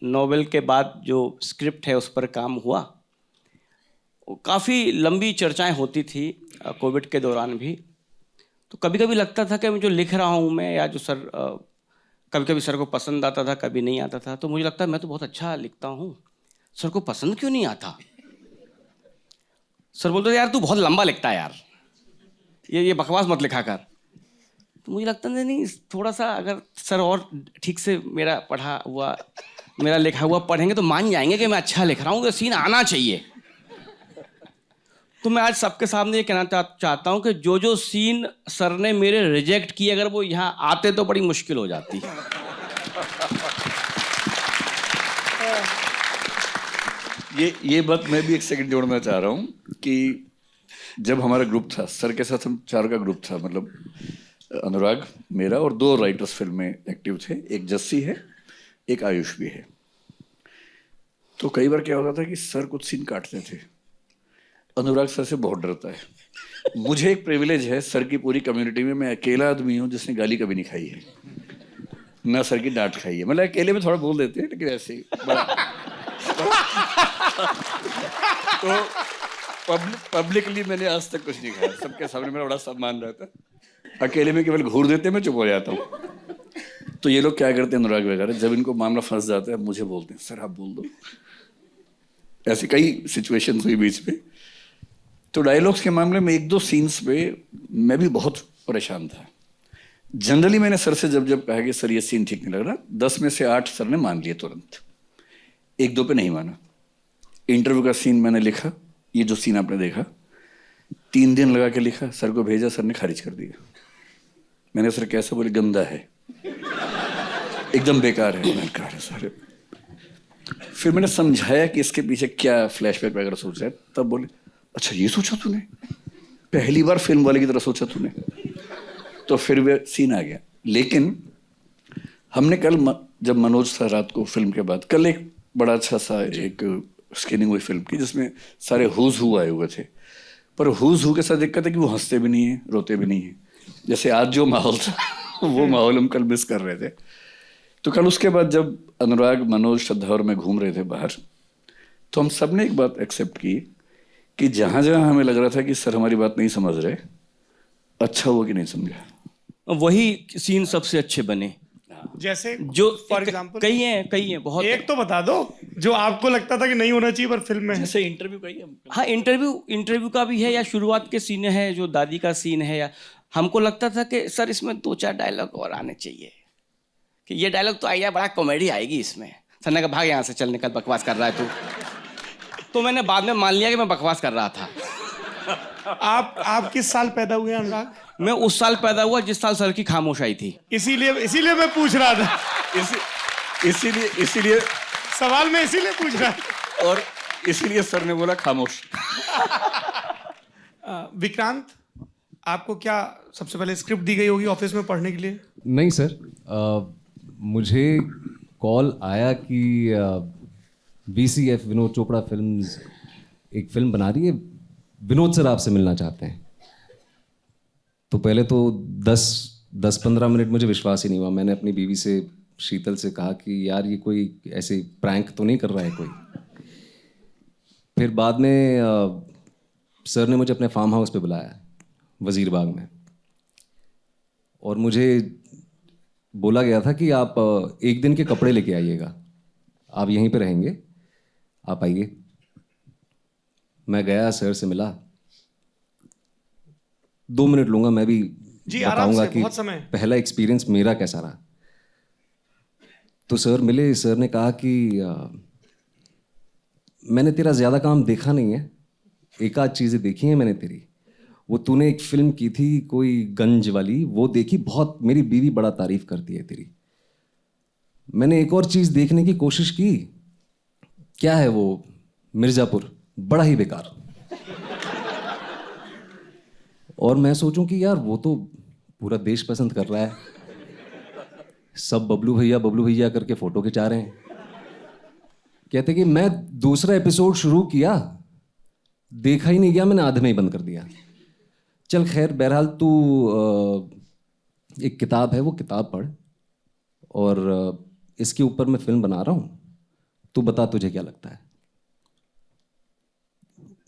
नॉवेल के बाद जो स्क्रिप्ट है उस पर काम हुआ। काफ़ी लंबी चर्चाएं होती थी कोविड के दौरान भी। तो कभी कभी लगता था कि मैं जो लिख रहा हूँ मैं, या जो सर, कभी कभी सर को पसंद आता था, कभी नहीं आता था। तो मुझे लगता है मैं तो बहुत अच्छा लिखता हूँ, सर को पसंद क्यों नहीं आता? सर बोलते थे, यार तू बहुत लंबा लिखता है यार, ये बकवास मत लिखा कर। तो मुझे लगता नहीं, थोड़ा सा अगर सर और ठीक से मेरा पढ़ा हुआ, मेरा लिखा हुआ पढ़ेंगे तो मान जाएंगे कि मैं अच्छा लिख रहा हूँ, तो सीन आना चाहिए। तो मैं आज सबके सामने ये कहना चाहता हूँ कि जो सीन सर ने मेरे रिजेक्ट किए, अगर वो यहाँ आते तो बड़ी मुश्किल हो जाती। ये बात मैं भी एक सेकंड जोड़ना चाह रहा हूँ कि जब हमारा ग्रुप था, सर के साथ हम 4 का ग्रुप था, मतलब अनुराग, मेरा और 2 राइटर्स फिल्म में एक्टिव थे। एक जस्सी है, एक आयुष भी है। तो कई बार क्या होता था कि सर कुछ सीन काटते थे। अनुराग सर से बहुत डरता है। मुझे एक प्रिविलेज है, सर की पूरी कम्युनिटी में मैं अकेला आदमी हूँ जिसने गाली कभी नहीं खाई है, ना सर की डांट खाई है। मतलब अकेले में थोड़ा बोल देते हैं, लेकिन ऐसे ही तो पब्लिकली मैंने आज तक कुछ नहीं खाया। सबके सामने मेरा बड़ा सम्मान रहता है। अकेले में केवल घूर देते, मैं चुप हो जाता हूँ। तो ये लोग क्या करते हैं अनुराग वगैरह, जब इनको मामला फंस जाता है मुझे बोलते हैं सर आप बोल दो। ऐसी कई सिचुएशंस हुई बीच में। तो डायलॉग्स के मामले में एक दो सीन्स पे मैं भी बहुत परेशान था। जनरली मैंने सर से जब जब कहा कि सर ये सीन ठीक नहीं लग रहा, 10 में से 8 सर ने मान लिए तुरंत, एक दो पे नहीं माना। इंटरव्यू का सीन मैंने लिखा, ये जो सीन आपने देखा 3 दिन लगा के लिखा, सर को भेजा, सर ने खारिज कर दिया। मैंने सर कैसे, बोले गंदा है, एकदम बेकार है। मैंने कहा सर, फिर मैंने समझाया कि इसके पीछे क्या फ्लैशबैक वगैरह सोचा है, तब बोले अच्छा ये सोचा तूने, पहली बार फिल्म वाले की तरह सोचा तूने। तो फिर वे सीन आ गया। लेकिन हमने कल जब मनोज था रात को फिल्म के बाद, कल एक बड़ा अच्छा सा एक स्क्रीनिंग हुई फिल्म की जिसमें सारे हुज हु आए हुए थे, पर हुज हु के साथ दिक्कत है कि वो हंसते भी नहीं है, रोते भी नहीं है। जैसे आज जो माहौल था वो माहौल हम कल मिस कर रहे थे। तो कल उसके बाद जब अनुराग, मनोज, श्रद्धा और मैं घूम रहे थे बाहर, तो हम सब ने एक बात एक्सेप्ट की कि जहाँ जहाँ हमें लग रहा था कि सर हमारी बात नहीं समझ रहे, अच्छा हुआ कि नहीं समझा। वही सीन सबसे अच्छे बने। जैसे जो फॉर एग्जाम्पल कई हैं बहुत। एक तो बता दो जो आपको लगता था कि नहीं होना चाहिए पर फिल्म में है। जैसे इंटरव्यू का ही हाँ, इंटरव्यू का भी है, या शुरुआत के सीन है, जो दादी का सीन है, या हमको लगता था कि सर इसमें 2-4 डायलॉग और आने चाहिए, कि ये डायलॉग तो आया, बड़ा कॉमेडी आएगी इसमें। सर ने कहा भाग यहाँ से, चल निकल, बकवास कर रहा है तू। तो मैंने बाद में मान लिया कि मैं बकवास कर रहा था। आप किस साल पैदा हुए हैं अनुराग? मैं उस साल पैदा हुआ जिस साल सर की खामोश आई थी। इसीलिए मैं पूछ रहा था। इसीलिए सवाल मैं इसीलिए पूछ रहा था। और इसीलिए सर ने बोला खामोश। विक्रांत, आपको क्या सबसे पहले स्क्रिप्ट दी गई होगी ऑफिस में पढ़ने के लिए? नहीं सर, मुझे कॉल आया कि VCF विनोद चोपड़ा फिल्म्स एक फिल्म बना रही है, विनोद सर आपसे मिलना चाहते हैं। तो पहले तो 10-15 मिनट मुझे विश्वास ही नहीं हुआ। मैंने अपनी बीवी से, शीतल से कहा कि यार ये कोई ऐसे प्रैंक तो नहीं कर रहा है कोई। फिर बाद में सर ने मुझे अपने फार्म हाउस पे बुलाया वजीरबाग में, और मुझे बोला गया था कि आप 1 दिन के कपड़े लेके आइएगा, आप यहीं पे रहेंगे, आप आइए। मैं गया, सर से मिला, 2 मिनट लूंगा, मैं भी जी आराम बताऊंगा से, कि बहुत समय। पहला एक्सपीरियंस मेरा कैसा रहा। तो सर मिले, सर ने कहा कि मैंने तेरा ज़्यादा काम देखा नहीं है, एक आध चीज़ें देखी हैं मैंने तेरी। वो तूने एक फिल्म की थी कोई गंज वाली, वो देखी, बहुत मेरी बीवी बड़ा तारीफ करती है तेरी। मैंने एक और चीज़ देखने की कोशिश की, क्या है वो, मिर्ज़ापुर, बड़ा ही बेकार। और मैं सोचूं कि यार वो तो पूरा देश पसंद कर रहा है, सब बबलू भैया करके फोटो खिंचा रहे हैं। कहते कि मैं दूसरा एपिसोड शुरू किया, देखा ही नहीं गया, मैंने आधे में ही बंद कर दिया। चल खैर, बहरहाल तू एक किताब है, वो किताब पढ़, और इसके ऊपर मैं फिल्म बना रहा हूँ, तू बता तुझे क्या लगता है।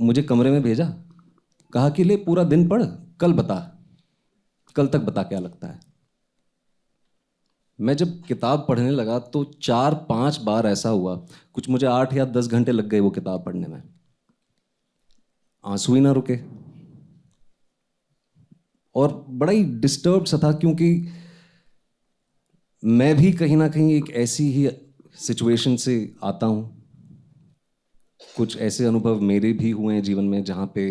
मुझे कमरे में भेजा, कहा कि ले पूरा दिन पढ़, कल बता, कल तक बता क्या लगता है। मैं जब किताब पढ़ने लगा तो 4-5 बार ऐसा हुआ, कुछ मुझे 8 या 10 घंटे लग गए वो किताब पढ़ने में, आंसू ही ना रुके। और बड़ा ही डिस्टर्ब सा था, क्योंकि मैं भी कहीं ना कहीं एक ऐसी ही सिचुएशन से आता हूँ। कुछ ऐसे अनुभव मेरे भी हुए हैं जीवन में जहाँ पे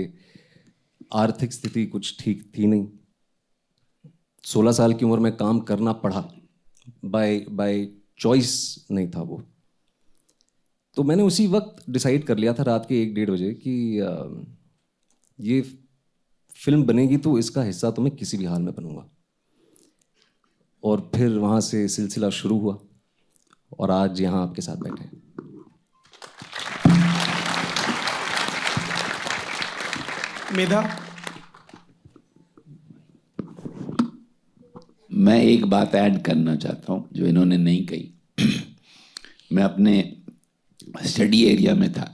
आर्थिक स्थिति कुछ ठीक थी नहीं। 16 साल की उम्र में काम करना पड़ा, बाय चॉइस नहीं था वो। तो मैंने उसी वक्त डिसाइड कर लिया था रात के 1-1:30 बजे कि ये फिल्म बनेगी तो इसका हिस्सा तो मैं किसी भी हाल में बनूंगा। और फिर वहाँ से सिलसिला शुरू हुआ, और आज यहाँ आपके साथ बैठे हैं। मेधा, मैं एक बात ऐड करना चाहता हूँ जो इन्होंने नहीं कही। मैं अपने स्टडी एरिया में था,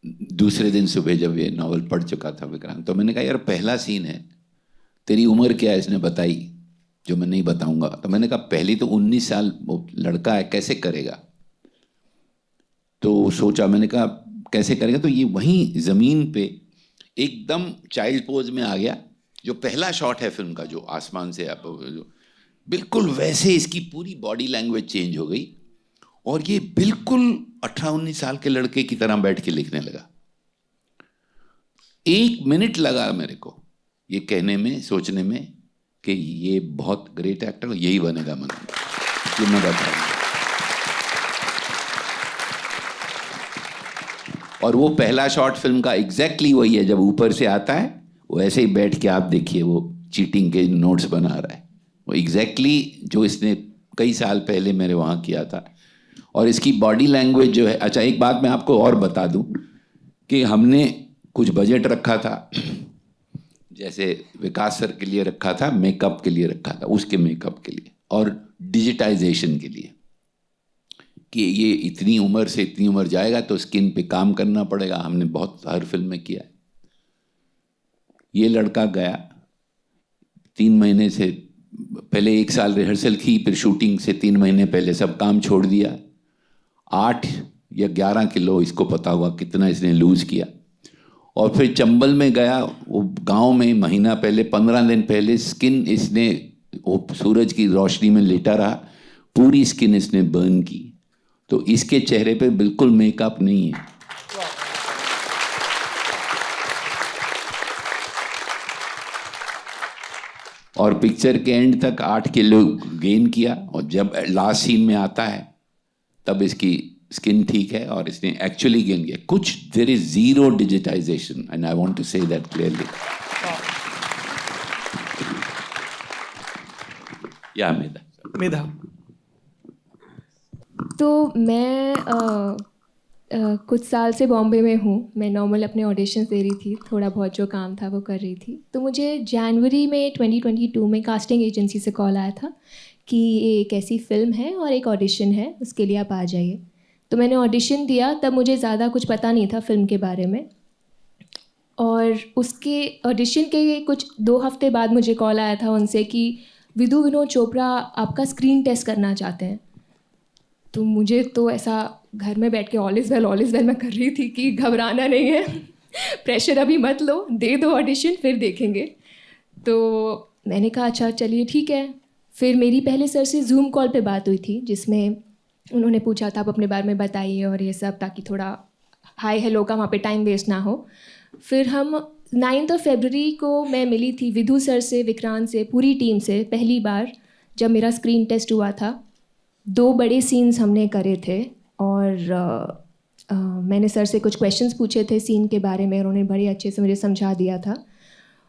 दूसरे दिन सुबह जब ये नॉवल पढ़ चुका था विक्रांत, तो मैंने कहा यार पहला सीन है, तेरी उम्र क्या है, इसने बताई जो मैं नहीं बताऊंगा। तो मैंने कहा पहली तो 19 साल वो लड़का है, कैसे करेगा? तो सोचा, मैंने कहा कैसे करेगा, तो ये वहीं ज़मीन पे एकदम चाइल्ड पोज में आ गया। जो पहला शॉट है फिल्म का, जो आसमान से आप बिल्कुल वैसे इसकी पूरी बॉडी लैंग्वेज चेंज हो गई और ये बिल्कुल 18-19 साल के लड़के की तरह बैठ के लिखने लगा। 1 मिनट लगा मेरे को ये कहने में, सोचने में कि ये बहुत ग्रेट एक्टर, यही बनेगा मनोज, ये मैं बताऊंगा। और वो पहला शॉट फिल्म का एग्जैक्टली वही है। जब ऊपर से आता है वो ऐसे ही बैठ के, आप देखिए, वो चीटिंग के नोट्स बना रहा है, वो एग्जैक्टली जो इसने कई साल पहले मेरे वहाँ किया था। और इसकी बॉडी लैंग्वेज जो है, अच्छा एक बात मैं आपको और बता दूं कि हमने कुछ बजट रखा था, जैसे विकास सर के लिए रखा था, मेकअप के लिए रखा था, उसके मेकअप के लिए और डिजिटाइजेशन के लिए, कि ये इतनी उम्र से इतनी उम्र जाएगा तो स्किन पे काम करना पड़ेगा। हमने बहुत हर फिल्म में किया है। ये लड़का गया 3 महीने से पहले, 1 साल रिहर्सल की, फिर शूटिंग से 3 महीने पहले सब काम छोड़ दिया। 8 या 11 किलो इसको पता हुआ कितना इसने लूज किया। और फिर चंबल में गया, वो गांव में महीना पहले, 15 दिन पहले स्किन इसने, वो सूरज की रोशनी में लेटा रहा, पूरी स्किन इसने बर्न की। तो इसके चेहरे पे बिल्कुल मेकअप नहीं है। और पिक्चर के एंड तक 8 किलो गेन किया। और जब लास्ट सीन में आता है तब इसकी स्किन ठीक है और इसने एक्चुअली गेन किया कुछ। There is zero digitization and I want to say that clearly. या मेधा, तो मैं कुछ साल से बॉम्बे में हूँ। मैं नॉर्मल अपने ऑडिशंस दे रही थी, थोड़ा बहुत जो काम था वो कर रही थी। तो मुझे जनवरी में 2022 में कास्टिंग एजेंसी से कॉल आया था कि ये एक ऐसी फ़िल्म है और एक ऑडिशन है, उसके लिए आप आ जाइए। तो मैंने ऑडिशन दिया, तब मुझे ज़्यादा कुछ पता नहीं था फ़िल्म के बारे में। और उसके ऑडिशन के कुछ 2 हफ्ते बाद मुझे कॉल आया था उनसे कि विदु विनोद चोपड़ा आपका स्क्रीन टेस्ट करना चाहते हैं। तो मुझे तो ऐसा घर में बैठ के ऑल इज़ वेल मैं कर रही थी कि घबराना नहीं है, प्रेशर अभी मत लो, दे दो ऑडिशन, फिर देखेंगे। तो मैंने कहा अच्छा चलिए ठीक है। फिर मेरी पहले सर से जूम कॉल पे बात हुई थी, जिसमें उन्होंने पूछा था आप अपने बारे में बताइए और ये सब, ताकि थोड़ा हाय हेलो का वहाँ पे टाइम वेस्ट ना हो। फिर हम 9 फरवरी को मैं मिली थी विधु सर से, विक्रांत से, पूरी टीम से पहली बार जब मेरा स्क्रीन टेस्ट हुआ था। 2 बड़े सीन्स हमने करे थे और मैंने सर से कुछ क्वेश्चंस पूछे थे सीन के बारे में, उन्होंने बड़े अच्छे से मुझे समझा दिया था।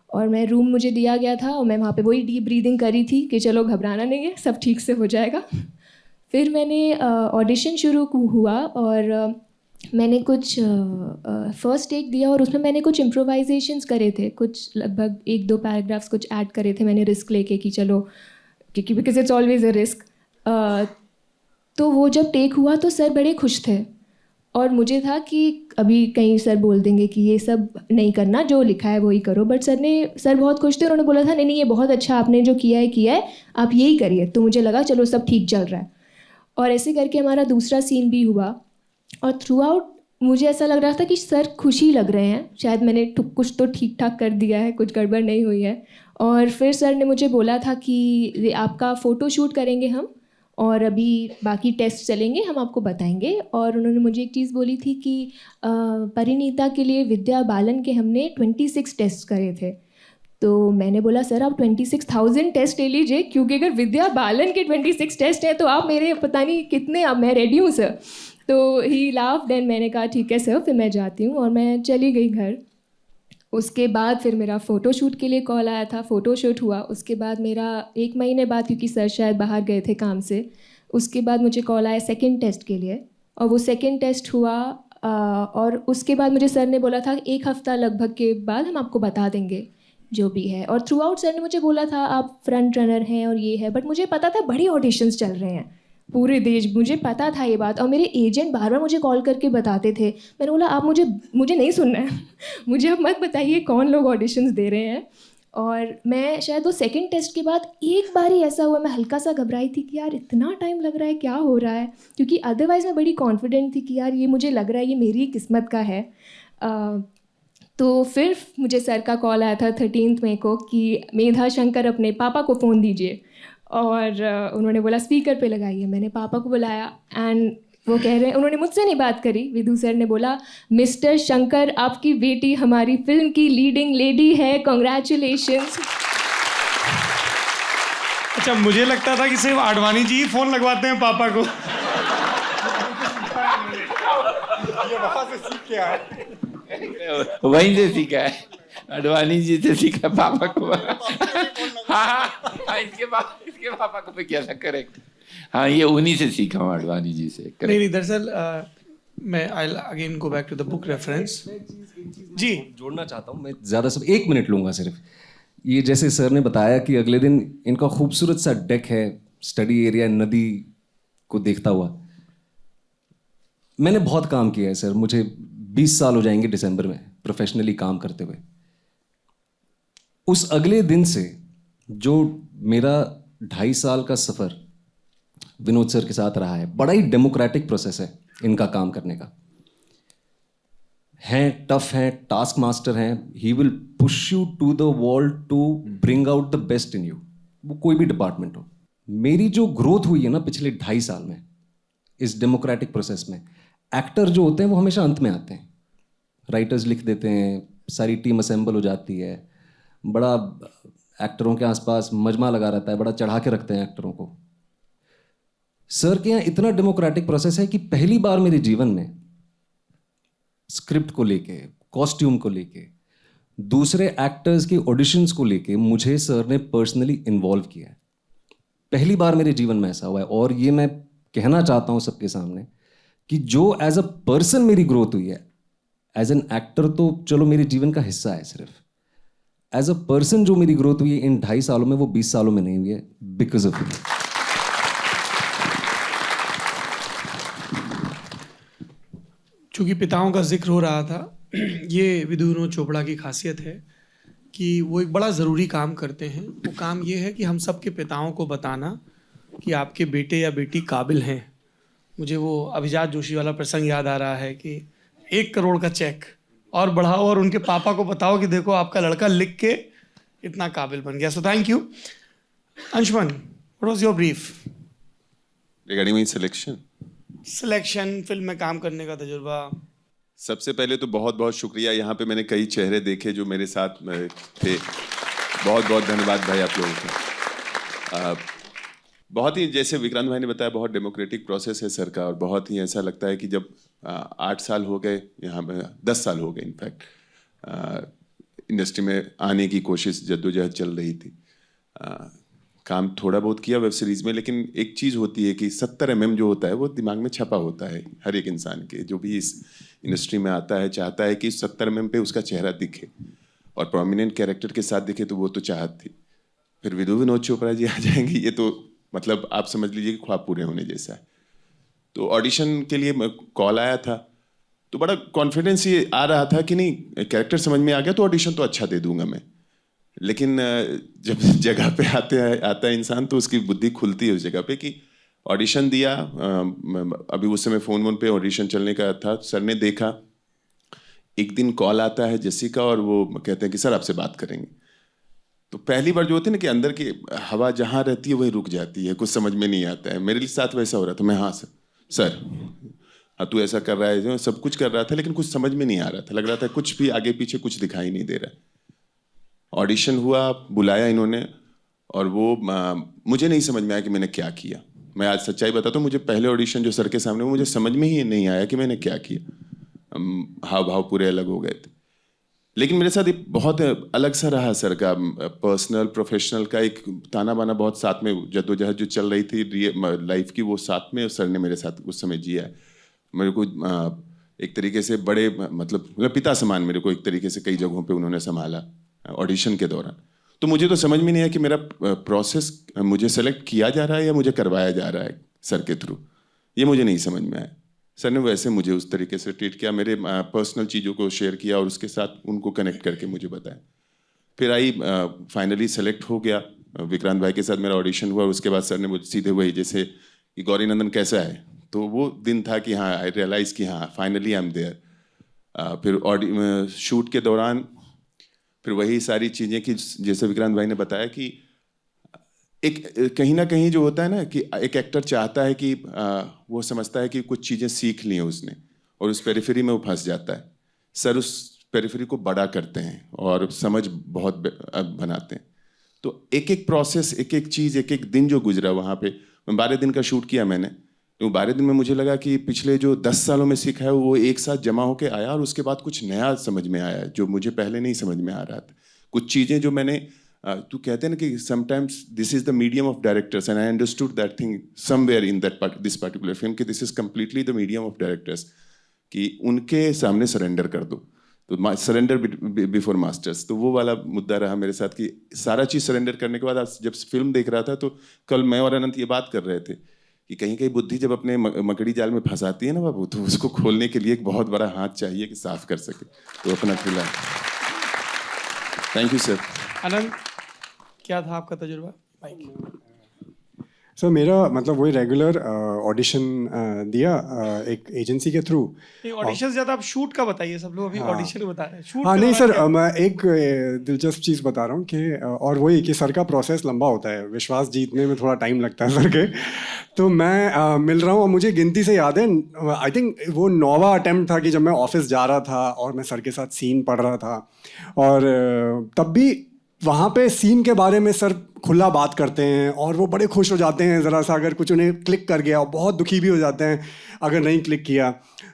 और मैं रूम मुझे दिया गया था और मैं वहाँ पे वही डीप ब्रीदिंग करी थी कि चलो घबराना नहीं है, सब ठीक से हो जाएगा। फिर मैंने ऑडिशन शुरू हुआ और मैंने कुछ फर्स्ट टेक दिया और उसमें मैंने कुछ इम्प्रोवाइजेशंस करे थे, कुछ लगभग 1-2 पैराग्राफ्स कुछ ऐड करे थे मैंने रिस्क लेके कि चलो, क्योंकि because it's always a risk. तो वो जब टेक हुआ तो सर बड़े खुश थे और मुझे था कि अभी कहीं सर बोल देंगे कि ये सब नहीं करना, जो लिखा है वही करो। बट सर बहुत खुश थे, उन्होंने बोला था नहीं ये बहुत अच्छा आपने जो किया है आप यही करिए। तो मुझे लगा चलो सब ठीक चल रहा है। और ऐसे करके हमारा दूसरा सीन भी हुआ और थ्रू आउट मुझे ऐसा लग रहा था कि सर खुशी लग रहे हैं, शायद मैंने कुछ तो ठीक ठाक कर दिया है, कुछ गड़बड़ नहीं हुई है। और फिर सर ने मुझे बोला था कि आपका फ़ोटो शूट करेंगे हम और अभी बाकी टेस्ट चलेंगे, हम आपको बताएंगे। और उन्होंने मुझे एक चीज़ बोली थी कि परिणीता के लिए विद्या बालन के हमने 26 टेस्ट करे थे। तो मैंने बोला सर आप 26,000 टेस्ट ले लीजिए, क्योंकि अगर विद्या बालन के 26 टेस्ट हैं तो आप मेरे पता नहीं कितने, अब मैं रेडी हूँ सर। तो ही लाफ्ड एंड मैंने कहा ठीक है सर, फिर मैं जाती हूँ और मैं चली गई घर। उसके बाद फिर मेरा फ़ोटोशूट के लिए कॉल आया था, फ़ोटोशूट हुआ। उसके बाद मेरा 1 महीने बाद, क्योंकि सर शायद बाहर गए थे काम से, उसके बाद मुझे कॉल आया सेकंड टेस्ट के लिए और वो सेकंड टेस्ट हुआ। और उसके बाद मुझे सर ने बोला था 1 हफ़्ता लगभग के बाद हम आपको बता देंगे जो भी है। और थ्रू आउट सर ने मुझे बोला था आप फ्रंट रनर हैं और ये है, बट मुझे पता था बड़े ऑडिशंस चल रहे हैं पूरे देश, मुझे पता था ये बात। और मेरे एजेंट बार बार मुझे कॉल करके बताते थे। मैंने बोला आप मुझे नहीं सुनना है मुझे अब मत बताइए कौन लोग ऑडिशंस दे रहे हैं। और मैं शायद वो सेकंड टेस्ट के बाद एक बार ही ऐसा हुआ, मैं हल्का सा घबराई थी कि यार इतना टाइम लग रहा है, क्या हो रहा है, क्योंकि अदरवाइज़ मैं बड़ी कॉन्फिडेंट थी कि यार ये मुझे लग रहा है ये मेरी किस्मत का है। तो फिर मुझे सर का कॉल आया था 13 मई को कि मेधा शंकर अपने पापा को फ़ोन दीजिए, और उन्होंने बोला स्पीकर पे लगाइए। मैंने पापा को बुलाया एंड वो कह रहे हैं, उन्होंने मुझसे नहीं बात करी, विधु सर ने बोला मिस्टर शंकर आपकी बेटी हमारी फिल्म की लीडिंग लेडी है, कॉन्ग्रेचुलेशंस। अच्छा, मुझे लगता था कि सिर्फ आडवाणी जी ही फ़ोन लगवाते हैं पापा को। ये वहाँ से सीख के आए। वहीं से सीखा है, अडवाणी जी से सीखा पापा को। हाँ, इसके पापा को भी कैसा करेक्ट। हाँ, ये उन्हीं से सीखा हूँ, अडवाणी जी से। नहीं, दरअसल मैं I again go back to the book reference. जी, जोड़ना चाहता हूँ मैं, ज़्यादा सब 1 मिनट लूँगा सिर्फ। ये जैसे सर ने बताया कि अगले दिन इनका खूबसूरत सा डेक है, स्टडी एरिया, नदी को देखता हुआ। मैंने बहुत काम किया है सर, मुझे 20 साल हो जाएंगे दिसंबर में प्रोफेशनली काम करते हुए। उस अगले दिन से जो मेरा 2.5 साल का सफ़र विनोद सर के साथ रहा है, बड़ा ही डेमोक्रेटिक प्रोसेस है इनका काम करने का। हैं टफ हैं, टास्क मास्टर हैं, he will push you to the wall to bring out the best in you, वो कोई भी डिपार्टमेंट हो। मेरी जो ग्रोथ हुई है ना पिछले 2.5 साल में इस डेमोक्रेटिक प्रोसेस में, एक्टर जो होते हैं वो हमेशा अंत में आते हैं, राइटर्स लिख देते हैं, सारी टीम असेंबल हो जाती है, बड़ा एक्टरों के आसपास मजमा लगा रहता है, बड़ा चढ़ा के रखते हैं एक्टरों को। सर के यहाँ इतना डेमोक्रेटिक प्रोसेस है कि पहली बार मेरे जीवन में स्क्रिप्ट को लेके, कॉस्ट्यूम को लेके, दूसरे एक्टर्स के ऑडिशंस को लेके मुझे सर ने पर्सनली इन्वॉल्व किया है। पहली बार मेरे जीवन में ऐसा हुआ है, और ये मैं कहना चाहता हूँ सबके सामने कि जो एज अ पर्सन मेरी ग्रोथ हुई है, एज एन एक्टर तो चलो मेरे जीवन का हिस्सा है सिर्फ, एज अ पर्सन जो मेरी ग्रोथ हुई है इन 2.5 सालों में, वो 20 सालों में नहीं हुई है, बिकॉज ऑफ यू। चूँकि पिताओं का जिक्र हो रहा था, ये विधु विनोद चोपड़ा की खासियत है कि वो एक बड़ा ज़रूरी काम करते हैं। वो काम ये है कि हम सब के पिताओं को बताना कि आपके बेटे या बेटी काबिल हैं। मुझे वो अभिजात जोशी वाला प्रसंग याद आ रहा है कि 1 करोड़ का चेक और बढ़ाओ और उनके पापा को बताओ कि देखो आपका लड़का लिख के इतना काबिल बन गया। So thank you. Anshuman, what was your brief regarding my selection, film में काम करने का तजुर्बा? सबसे पहले तो बहुत बहुत शुक्रिया। यहाँ पे मैंने कई चेहरे देखे जो मेरे साथ थे। बहुत बहुत धन्यवाद भाई आप लोगों का। बहुत ही, जैसे विक्रांत भाई ने बताया, बहुत डेमोक्रेटिक प्रोसेस है सर का, और बहुत ही ऐसा लगता है कि जब 8 साल हो गए, यहाँ पे 10 साल हो गए इनफैक्ट इंडस्ट्री में आने की कोशिश, जद्दोजहद चल रही थी। काम थोड़ा बहुत किया वेब सीरीज़ में, लेकिन एक चीज़ होती है कि 70 mm जो होता है वो दिमाग में छपा होता है हर एक इंसान के, जो भी इस इंडस्ट्री में आता है चाहता है कि 70 mm पे उसका चेहरा दिखे, और प्रोमिनेंट कैरेक्टर के साथ दिखे, तो वो तो चाहत थी। फिर विधु विनोद चोपड़ा जी आ जाएंगे, ये तो मतलब आप समझ लीजिए कि ख्वाब पूरे होने जैसा है। तो ऑडिशन के लिए कॉल आया था, तो बड़ा कॉन्फिडेंस ये आ रहा था कि नहीं, कैरेक्टर समझ में आ गया तो ऑडिशन तो अच्छा दे दूंगा मैं। लेकिन जब जगह पे आता है इंसान, तो उसकी बुद्धि खुलती है उस जगह पे कि ऑडिशन दिया। अभी उस समय फ़ोन पे ऑडिशन चलने का था। सर ने देखा, एक दिन कॉल आता है जेसी का, और वो कहते हैं कि सर आपसे बात करेंगे। तो पहली बार जो होती है ना कि अंदर की हवा जहाँ रहती है वही रुक जाती है, कुछ समझ में नहीं आता है। मेरे साथ वैसा हो रहा था। मैं हाँ सर हाँ तू ऐसा कर रहा है, सब कुछ कर रहा था, लेकिन कुछ समझ में नहीं आ रहा था। लग रहा था कुछ भी आगे पीछे कुछ दिखाई नहीं दे रहा है। ऑडिशन हुआ, बुलाया इन्होंने, और वो मुझे नहीं समझ में आया कि मैंने क्या किया। मैं आज सच्चाई बताता हूँ, मुझे पहले ऑडिशन जो सर के सामने, मुझे समझ में ही नहीं आया कि मैंने क्या किया। हाव भाव पूरे अलग हो गए थे। लेकिन मेरे साथ एक बहुत अलग सा रहा सर का, पर्सनल प्रोफेशनल का एक ताना बाना बहुत साथ में, जद्दोजहद जो चल रही थी लाइफ की, वो साथ में सर ने मेरे साथ उस समय जिया है। मेरे को एक तरीके से बड़े मतलब पिता समान मेरे को एक तरीके से कई जगहों पे उन्होंने संभाला ऑडिशन के दौरान। तो मुझे तो समझ में नहीं आया कि मेरा प्रोसेस, मुझे सेलेक्ट किया जा रहा है या मुझे करवाया जा रहा है सर के थ्रू, ये मुझे नहीं समझ में आया। सर ने वैसे मुझे उस तरीके से ट्रीट किया, मेरे पर्सनल चीज़ों को शेयर किया और उसके साथ उनको कनेक्ट करके मुझे बताया। फिर आई फाइनली सेलेक्ट हो गया, विक्रांत भाई के साथ मेरा ऑडिशन हुआ, और उसके बाद सर ने मुझे सीधे वही जैसे कि गौरी नंदन कैसा है, तो वो दिन था कि हाँ आई रियलाइज़ कि हाँ फाइनली आई एम देयर। फिर शूट के दौरान फिर वही सारी चीज़ें कि जैसे विक्रांत भाई ने बताया कि एक कहीं ना कहीं जो होता है ना कि एक एक्टर चाहता है कि वो समझता है कि कुछ चीज़ें सीख ली हैं उसने, और उस पेरिफेरी में वो फंस जाता है। सर उस पेरिफेरी को बड़ा करते हैं और समझ बहुत बनाते हैं। तो एक एक प्रोसेस, एक एक चीज़, एक एक दिन जो गुजरा वहाँ पे, 12 दिन का शूट किया मैंने, तो 12 दिन में मुझे लगा कि पिछले जो 10 सालों में सीखा है वो एक साथ जमा होके आया, और उसके बाद कुछ नया समझ में आया जो मुझे पहले नहीं समझ में आ रहा था। कुछ चीज़ें जो मैंने तू कहते हैं ना कि sometimes this is the medium of directors, and I understood that thing somewhere in this particular film कि this is completely the medium of directors, कि उनके सामने सरेंडर कर दो, तो सरेंडर बिफोर मास्टर्स। तो वो वाला मुद्दा रहा मेरे साथ कि सारा चीज़ सरेंडर करने के बाद आज जब फिल्म देख रहा था, तो कल मैं और अनंत ये बात कर रहे थे कि कहीं कहीं बुद्धि जब अपने मकड़ी जाल में फंसाती है ना बाबू, तो उसको खोलने के लिए एक बहुत बड़ा हाथ चाहिए कि साफ कर सके, तो अपना खुला। Thank you sir. अनंत, क्या था आपका तजुर्बा? सर मेरा मतलब वही रेगुलर ऑडिशन दिया एक एजेंसी के थ्रू। ऑडिशन ज़्यादा आप शूट का बताइए, सब लोग अभी ऑडिशन बता रहे हैं, शूट हाँ के नहीं दौरान सर, मैं एक दिलचस्प चीज़ बता रहा हूँ कि और वही कि सर का प्रोसेस लंबा होता है, विश्वास जीतने में थोड़ा टाइम लगता है सर के। तो मैं मिल रहा हूँ और मुझे गिनती से याद है, आई थिंक वो 9वां अटेम्प्ट था कि जब मैं ऑफिस जा रहा था और मैं सर के साथ सीन पढ़ रहा था, और तब भी वहाँ पे सीन के बारे में सर खुला बात करते हैं और वो बड़े खुश हो जाते हैं ज़रा सा अगर कुछ उन्हें क्लिक कर गया, और बहुत दुखी भी हो जाते हैं अगर नहीं क्लिक किया।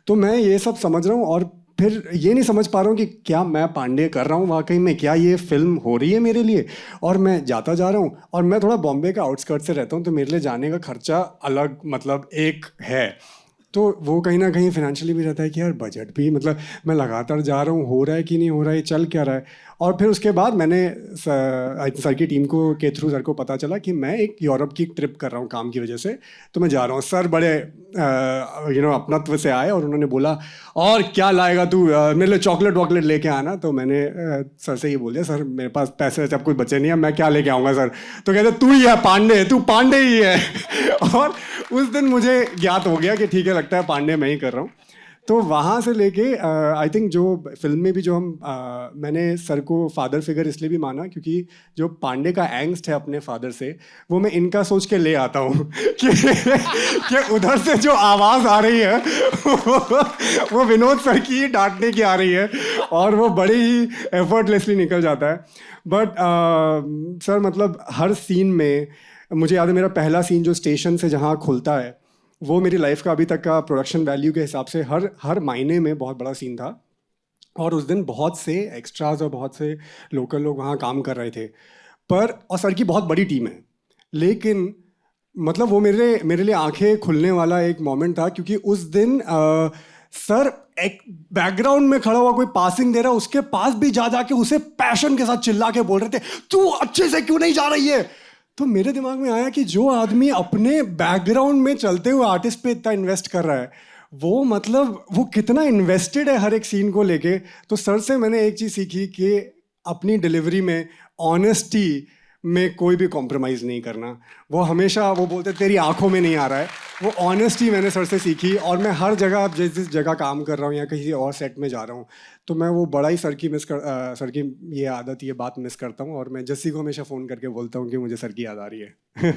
तो मैं ये सब समझ रहा हूँ और फिर ये नहीं समझ पा रहा हूँ कि क्या मैं पांडे कर रहा हूँ वाकई में, क्या ये फिल्म हो रही है मेरे लिए। और मैं जाता जा रहा हूँ, और मैं थोड़ा बॉम्बे का आउटस्कर्ट से रहता हूँ, तो मेरे लिए जाने का खर्चा अलग मतलब एक है, तो वो कहीं ना कहीं फिनेंशियली भी रहता है कि यार बजट भी, मतलब मैं लगातार जा रहा हूँ, हो रहा है कि नहीं हो रहा है, चल क्या रहा है। और फिर उसके बाद मैंने सर की टीम को के थ्रू सर को पता चला कि मैं एक यूरोप की ट्रिप कर रहा हूँ काम की वजह से, तो मैं जा रहा हूँ। सर बड़े अपनत्व से आए और उन्होंने बोला और क्या लाएगा तू, मेरे लिए चॉकलेट वॉकलेट लेके आना। तो मैंने सर से ये बोल दिया, सर मेरे पास पैसे सब कुछ बचे नहीं है, मैं क्या लेके आऊँगा सर। तो कहते तू ही है पांडे, तू पांडे ही है। और उस दिन मुझे ज्ञात हो गया कि ठीक है, लगता है पांडे मैं ही कर रहा हूँ। तो वहाँ से लेके आई थिंक जो फिल्म में भी जो मैंने सर को फादर फिगर इसलिए भी माना क्योंकि जो पांडे का एंग्स्ट है अपने फादर से, वो मैं इनका सोच के ले आता हूँ कि उधर से जो आवाज़ आ रही है वो विनोद सर की डांटने की आ रही है, और वो बड़े ही एफर्टलेसली निकल जाता है। बट सर मतलब हर सीन में, मुझे याद है मेरा पहला सीन जो स्टेशन से जहाँ खुलता है, वो मेरी लाइफ का अभी तक का प्रोडक्शन वैल्यू के हिसाब से हर मायने में बहुत बड़ा सीन था। और उस दिन बहुत से एक्स्ट्राज और बहुत से लोकल लोग वहाँ काम कर रहे थे, और सर की बहुत बड़ी टीम है, लेकिन मतलब वो मेरे लिए आंखें खुलने वाला एक मोमेंट था, क्योंकि उस दिन सर एक बैकग्राउंड में खड़ा हुआ कोई पासिंग दे रहा है, उसके पास भी जा जाके उसे पैशन के साथ चिल्ला के बोल रहे थे, तू अच्छे से क्यों नहीं जा रही है। तो मेरे दिमाग में आया कि जो आदमी अपने बैकग्राउंड में चलते हुए आर्टिस्ट पे इतना इन्वेस्ट कर रहा है, वो मतलब वो कितना इन्वेस्टेड है हर एक सीन को लेके। तो सर से मैंने एक चीज़ सीखी कि अपनी डिलीवरी में ऑनेस्टी में कोई भी कॉम्प्रोमाइज़ नहीं करना। वो हमेशा वो बोलते तेरी आंखों में नहीं आ रहा है, वो ऑनेस्टी मैंने सर से सीखी। और मैं हर जगह जिस जगह काम कर रहा हूँ या किसी और सेट में जा रहा हूँ, तो मैं वो बड़ा ही सर की ये आदत, ये बात मिस करता हूँ। और मैं जस्सी को हमेशा फ़ोन करके बोलता हूँ कि मुझे सर की याद आ रही है।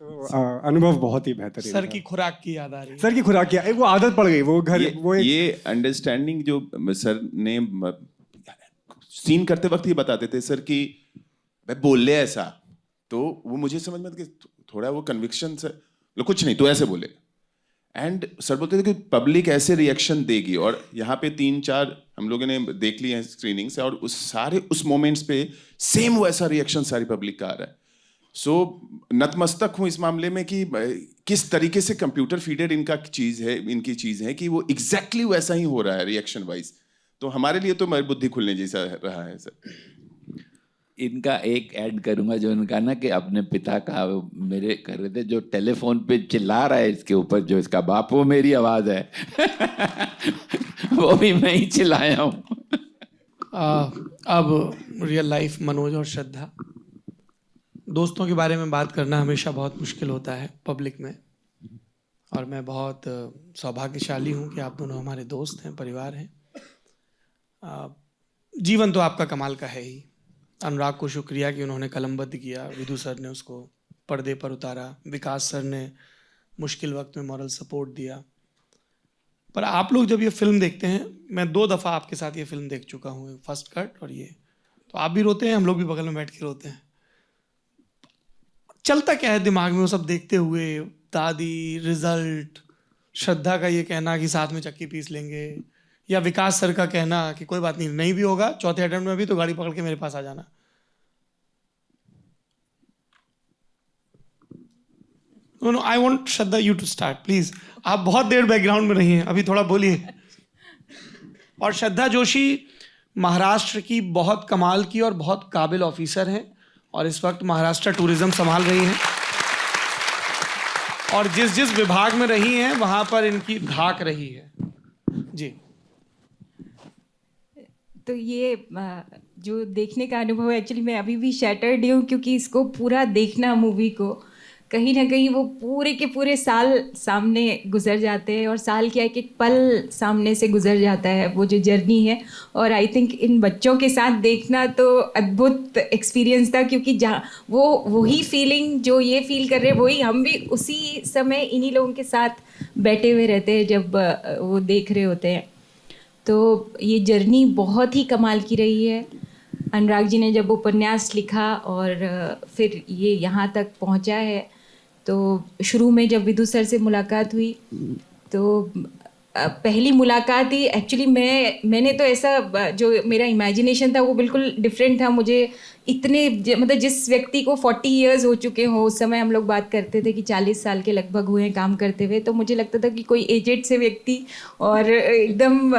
तो अनुभव बहुत ही बेहतर है। सर की खुराक की याद आ रही है। सर की खुराक की वो आदत पड़ गई, वो घर ये अंडरस्टैंडिंग जो सर ने सीन करते वक्त ही बताते थे सर कि मैं बोल ले ऐसा, तो वो मुझे समझ में कि थोड़ा वो कन्विक्शन से कुछ नहीं, तो ऐसे बोले। एंड सर बोलते थे कि पब्लिक ऐसे रिएक्शन देगी, और यहाँ पे 3-4 हम लोगों ने देख लिए हैं स्क्रीनिंग से, और उस मोमेंट्स पे सेम वैसा रिएक्शन सारी पब्लिक का आ रहा है। सो नतमस्तक हूँ इस मामले में कि किस तरीके से कंप्यूटर फीडेड इनकी चीज़ है कि वो एग्जैक्टली वैसा ही हो रहा है रिएक्शन वाइज। तो हमारे लिए तो मेरी बुद्धि खुलने जैसा रहा है सर। इनका एक ऐड करूंगा जो इनका ना कि अपने पिता का मेरे कर रहे थे, जो टेलीफोन पे चिल्ला रहा है इसके ऊपर, जो इसका बाप, वो मेरी आवाज़ है। वो भी मैं ही चिल्लाया हूँ। अब रियल लाइफ मनोज और श्रद्धा, दोस्तों के बारे में बात करना हमेशा बहुत मुश्किल होता है पब्लिक में, और मैं बहुत सौभाग्यशाली हूँ कि आप दोनों हमारे दोस्त हैं, परिवार हैं। जीवन तो आपका कमाल का है ही। अनुराग को शुक्रिया कि उन्होंने कलमबद्ध किया, विदु सर ने उसको पर्दे पर उतारा, विकास सर ने मुश्किल वक्त में मॉरल सपोर्ट दिया। पर आप लोग जब ये फिल्म देखते हैं, मैं 2 दफ़ा आपके साथ ये फिल्म देख चुका हूँ, फर्स्ट कट और ये, तो आप भी रोते हैं, हम लोग भी बगल में बैठ के रोते हैं। चलता क्या है दिमाग में वो सब देखते हुए? दादी, रिजल्ट, श्रद्धा का ये कहना कि साथ में चक्की पीस लेंगे, या विकास सर का कहना कि कोई बात नहीं, नहीं भी होगा चौथे अटेम्प्ट में भी तो गाड़ी पकड़ के मेरे पास आ जाना। No, I want Shraddha you to start please. आप बहुत देर बैकग्राउंड में रही हैं, अभी थोड़ा बोलिए। और श्रद्धा जोशी महाराष्ट्र की बहुत कमाल की और बहुत काबिल ऑफिसर हैं, और इस वक्त महाराष्ट्र टूरिज्म संभाल रही हैं, और जिस जिस विभाग में रही हैं वहां पर इनकी धाक रही है। जी। तो ये जो देखने का अनुभव है, एक्चुअली मैं अभी भी शैटर्ड हूँ, क्योंकि इसको पूरा देखना, मूवी को कहीं ना कहीं वो पूरे के पूरे साल सामने गुजर जाते हैं, और साल के एक एक पल सामने से गुजर जाता है, वो जो जर्नी है। और आई थिंक इन बच्चों के साथ देखना तो अद्भुत एक्सपीरियंस था, क्योंकि जहाँ वो वही फीलिंग जो ये फील कर रहे हैं, वही हम भी उसी समय इन्हीं लोगों के साथ बैठे हुए रहते हैं जब वो देख रहे होते हैं। तो ये जर्नी बहुत ही कमाल की रही है। अनुराग जी ने जब उपन्यास लिखा और फिर ये यहाँ तक पहुँचा है, तो शुरू में जब विदु सर से मुलाकात हुई, तो पहली मुलाकात ही एक्चुअली मैंने तो ऐसा, जो मेरा इमेजिनेशन था वो बिल्कुल डिफरेंट था। मुझे इतने मतलब जिस व्यक्ति को 40 इयर्स हो चुके हों, उस समय हम लोग बात करते थे कि 40 साल के लगभग हुए हैं काम करते हुए, तो मुझे लगता था कि कोई एजेड से व्यक्ति और एकदम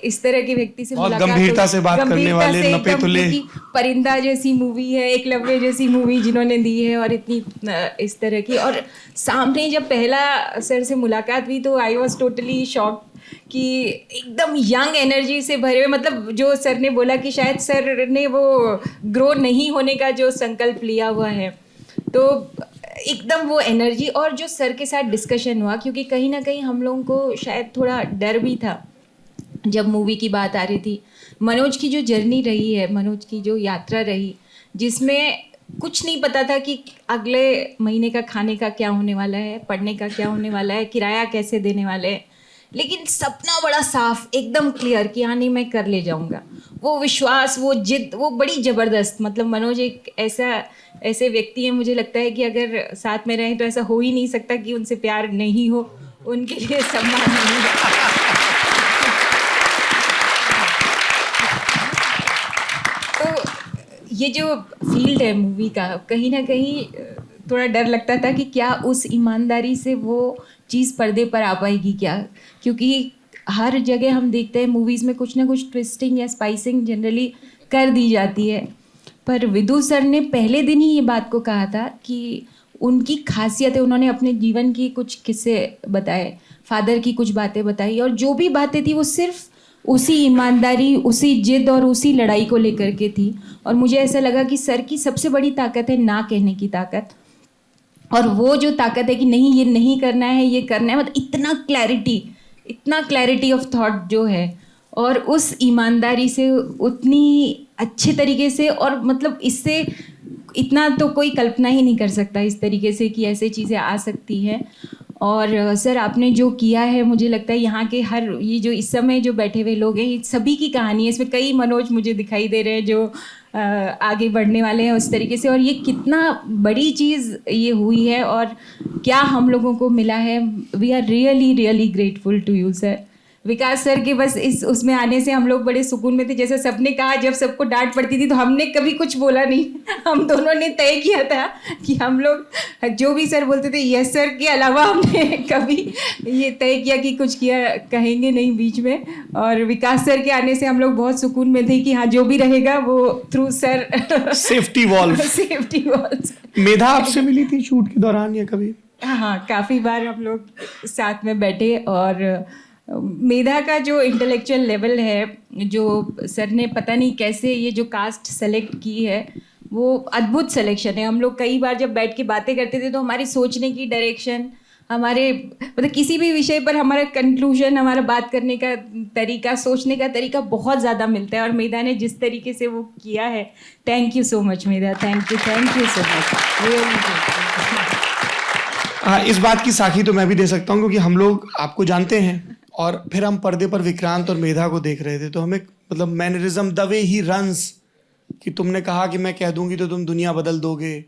इस तरह के व्यक्ति से बहुत गंभीरता से बात करने वाले, नपे तुले। परिंदा जैसी मूवी है, एकलव्य जैसी मूवी जिन्होंने दी है, और इतनी इस तरह की। और सामने जब पहला सर से मुलाकात हुई तो आई वॉज टोटली शॉक कि एकदम यंग एनर्जी से भरे हुए, मतलब जो सर ने बोला कि शायद सर ने वो ग्रो नहीं होने का जो संकल्प लिया हुआ है, तो एकदम वो एनर्जी। और जो सर के साथ डिस्कशन हुआ, क्योंकि कहीं ना कहीं हम लोगों को शायद थोड़ा डर भी था जब मूवी की बात आ रही थी। मनोज की जो जर्नी रही है, मनोज की जो यात्रा रही, जिसमें कुछ नहीं पता था कि अगले महीने का खाने का क्या होने वाला है, पढ़ने का क्या होने वाला है, किराया कैसे देने वाले हैं, लेकिन सपना बड़ा साफ, एकदम क्लियर कि हाँ नहीं मैं कर ले जाऊंगा। वो विश्वास, वो जिद, वो बड़ी ज़बरदस्त। मतलब मनोज एक ऐसे व्यक्ति है, मुझे लगता है कि अगर साथ में रहें तो ऐसा हो ही नहीं सकता कि उनसे प्यार नहीं हो, उनके लिए सम्मान नहीं हो। तो ये जो फील्ड है मूवी का, कहीं ना कहीं थोड़ा डर लगता था कि क्या उस ईमानदारी से वो चीज़ पर्दे पर आ पाएगी क्या, क्योंकि हर जगह हम देखते हैं मूवीज़ में कुछ ना कुछ ट्विस्टिंग या स्पाइसिंग जनरली कर दी जाती है। पर विदु सर ने पहले दिन ही ये बात को कहा था कि उनकी खासियत है, उन्होंने अपने जीवन की कुछ किस्से बताए, फादर की कुछ बातें बताई, और जो भी बातें थी वो सिर्फ उसी ईमानदारी, उसी जिद और उसी लड़ाई को लेकर के थी। और मुझे ऐसा लगा कि सर की सबसे बड़ी ताकत है ना कहने की ताकत, और वो जो ताकत है कि नहीं ये नहीं करना है, ये करना है, मतलब इतना क्लैरिटी ऑफ थॉट जो है, और उस ईमानदारी से उतनी अच्छे तरीके से, और मतलब इससे इतना तो कोई कल्पना ही नहीं कर सकता इस तरीके से कि ऐसे चीज़ें आ सकती हैं। और सर आपने जो किया है, मुझे लगता है यहाँ के हर ये जो इस समय जो बैठे हुए लोग हैं, ये सभी की कहानी है। इसमें कई मनोज मुझे दिखाई दे रहे हैं जो आगे बढ़ने वाले हैं उस तरीके से, और ये कितना बड़ी चीज़ ये हुई है और क्या हम लोगों को मिला है। We are really really grateful to you sir. Vikas sir के बस उसमें आने से हम लोग बड़े सुकून में थे। जैसे सबने कहा, जब सबको डांट पड़ती थी तो हमने कभी कुछ बोला नहीं। हम दोनों ने तय किया था कि हम लोग जो भी सर बोलते थे यस सर के अलावा हमने कभी ये तय किया कि कुछ किया कहेंगे नहीं बीच में। और विकास सर के आने से हम लोग बहुत सुकून में थे कि हाँ जो भी रहेगा वो through sir safety wall. Safety wall. Medha आपसे मिली थी शूट के दौरान या कभी? हाँ, काफ़ी बार हम लोग साथ में बैठे और मेधा का जो इंटेलेक्चुअल लेवल है, जो सर ने पता नहीं कैसे ये जो कास्ट सेलेक्ट की है, वो अद्भुत सिलेक्शन है। हम लोग कई बार जब बैठ के बातें करते थे तो हमारी सोचने की डायरेक्शन, हमारे मतलब किसी भी विषय पर हमारा कंक्लूजन, हमारा बात करने का तरीका, सोचने का तरीका बहुत ज़्यादा मिलता है। और मेधा ने जिस तरीके से वो किया है, thank you so much Medha, thank you so much. हाँ, इस बात की साखी तो मैं भी दे सकता हूँ, क्योंकि हम लोग आपको जानते हैं और फिर हम पर्दे पर विक्रांत और मेधा को देख रहे थे, तो हमें मतलब mannerism, the way he runs, कि तुमने कहा कि मैं कह दूंगी तो तुम दुनिया बदल दोगे,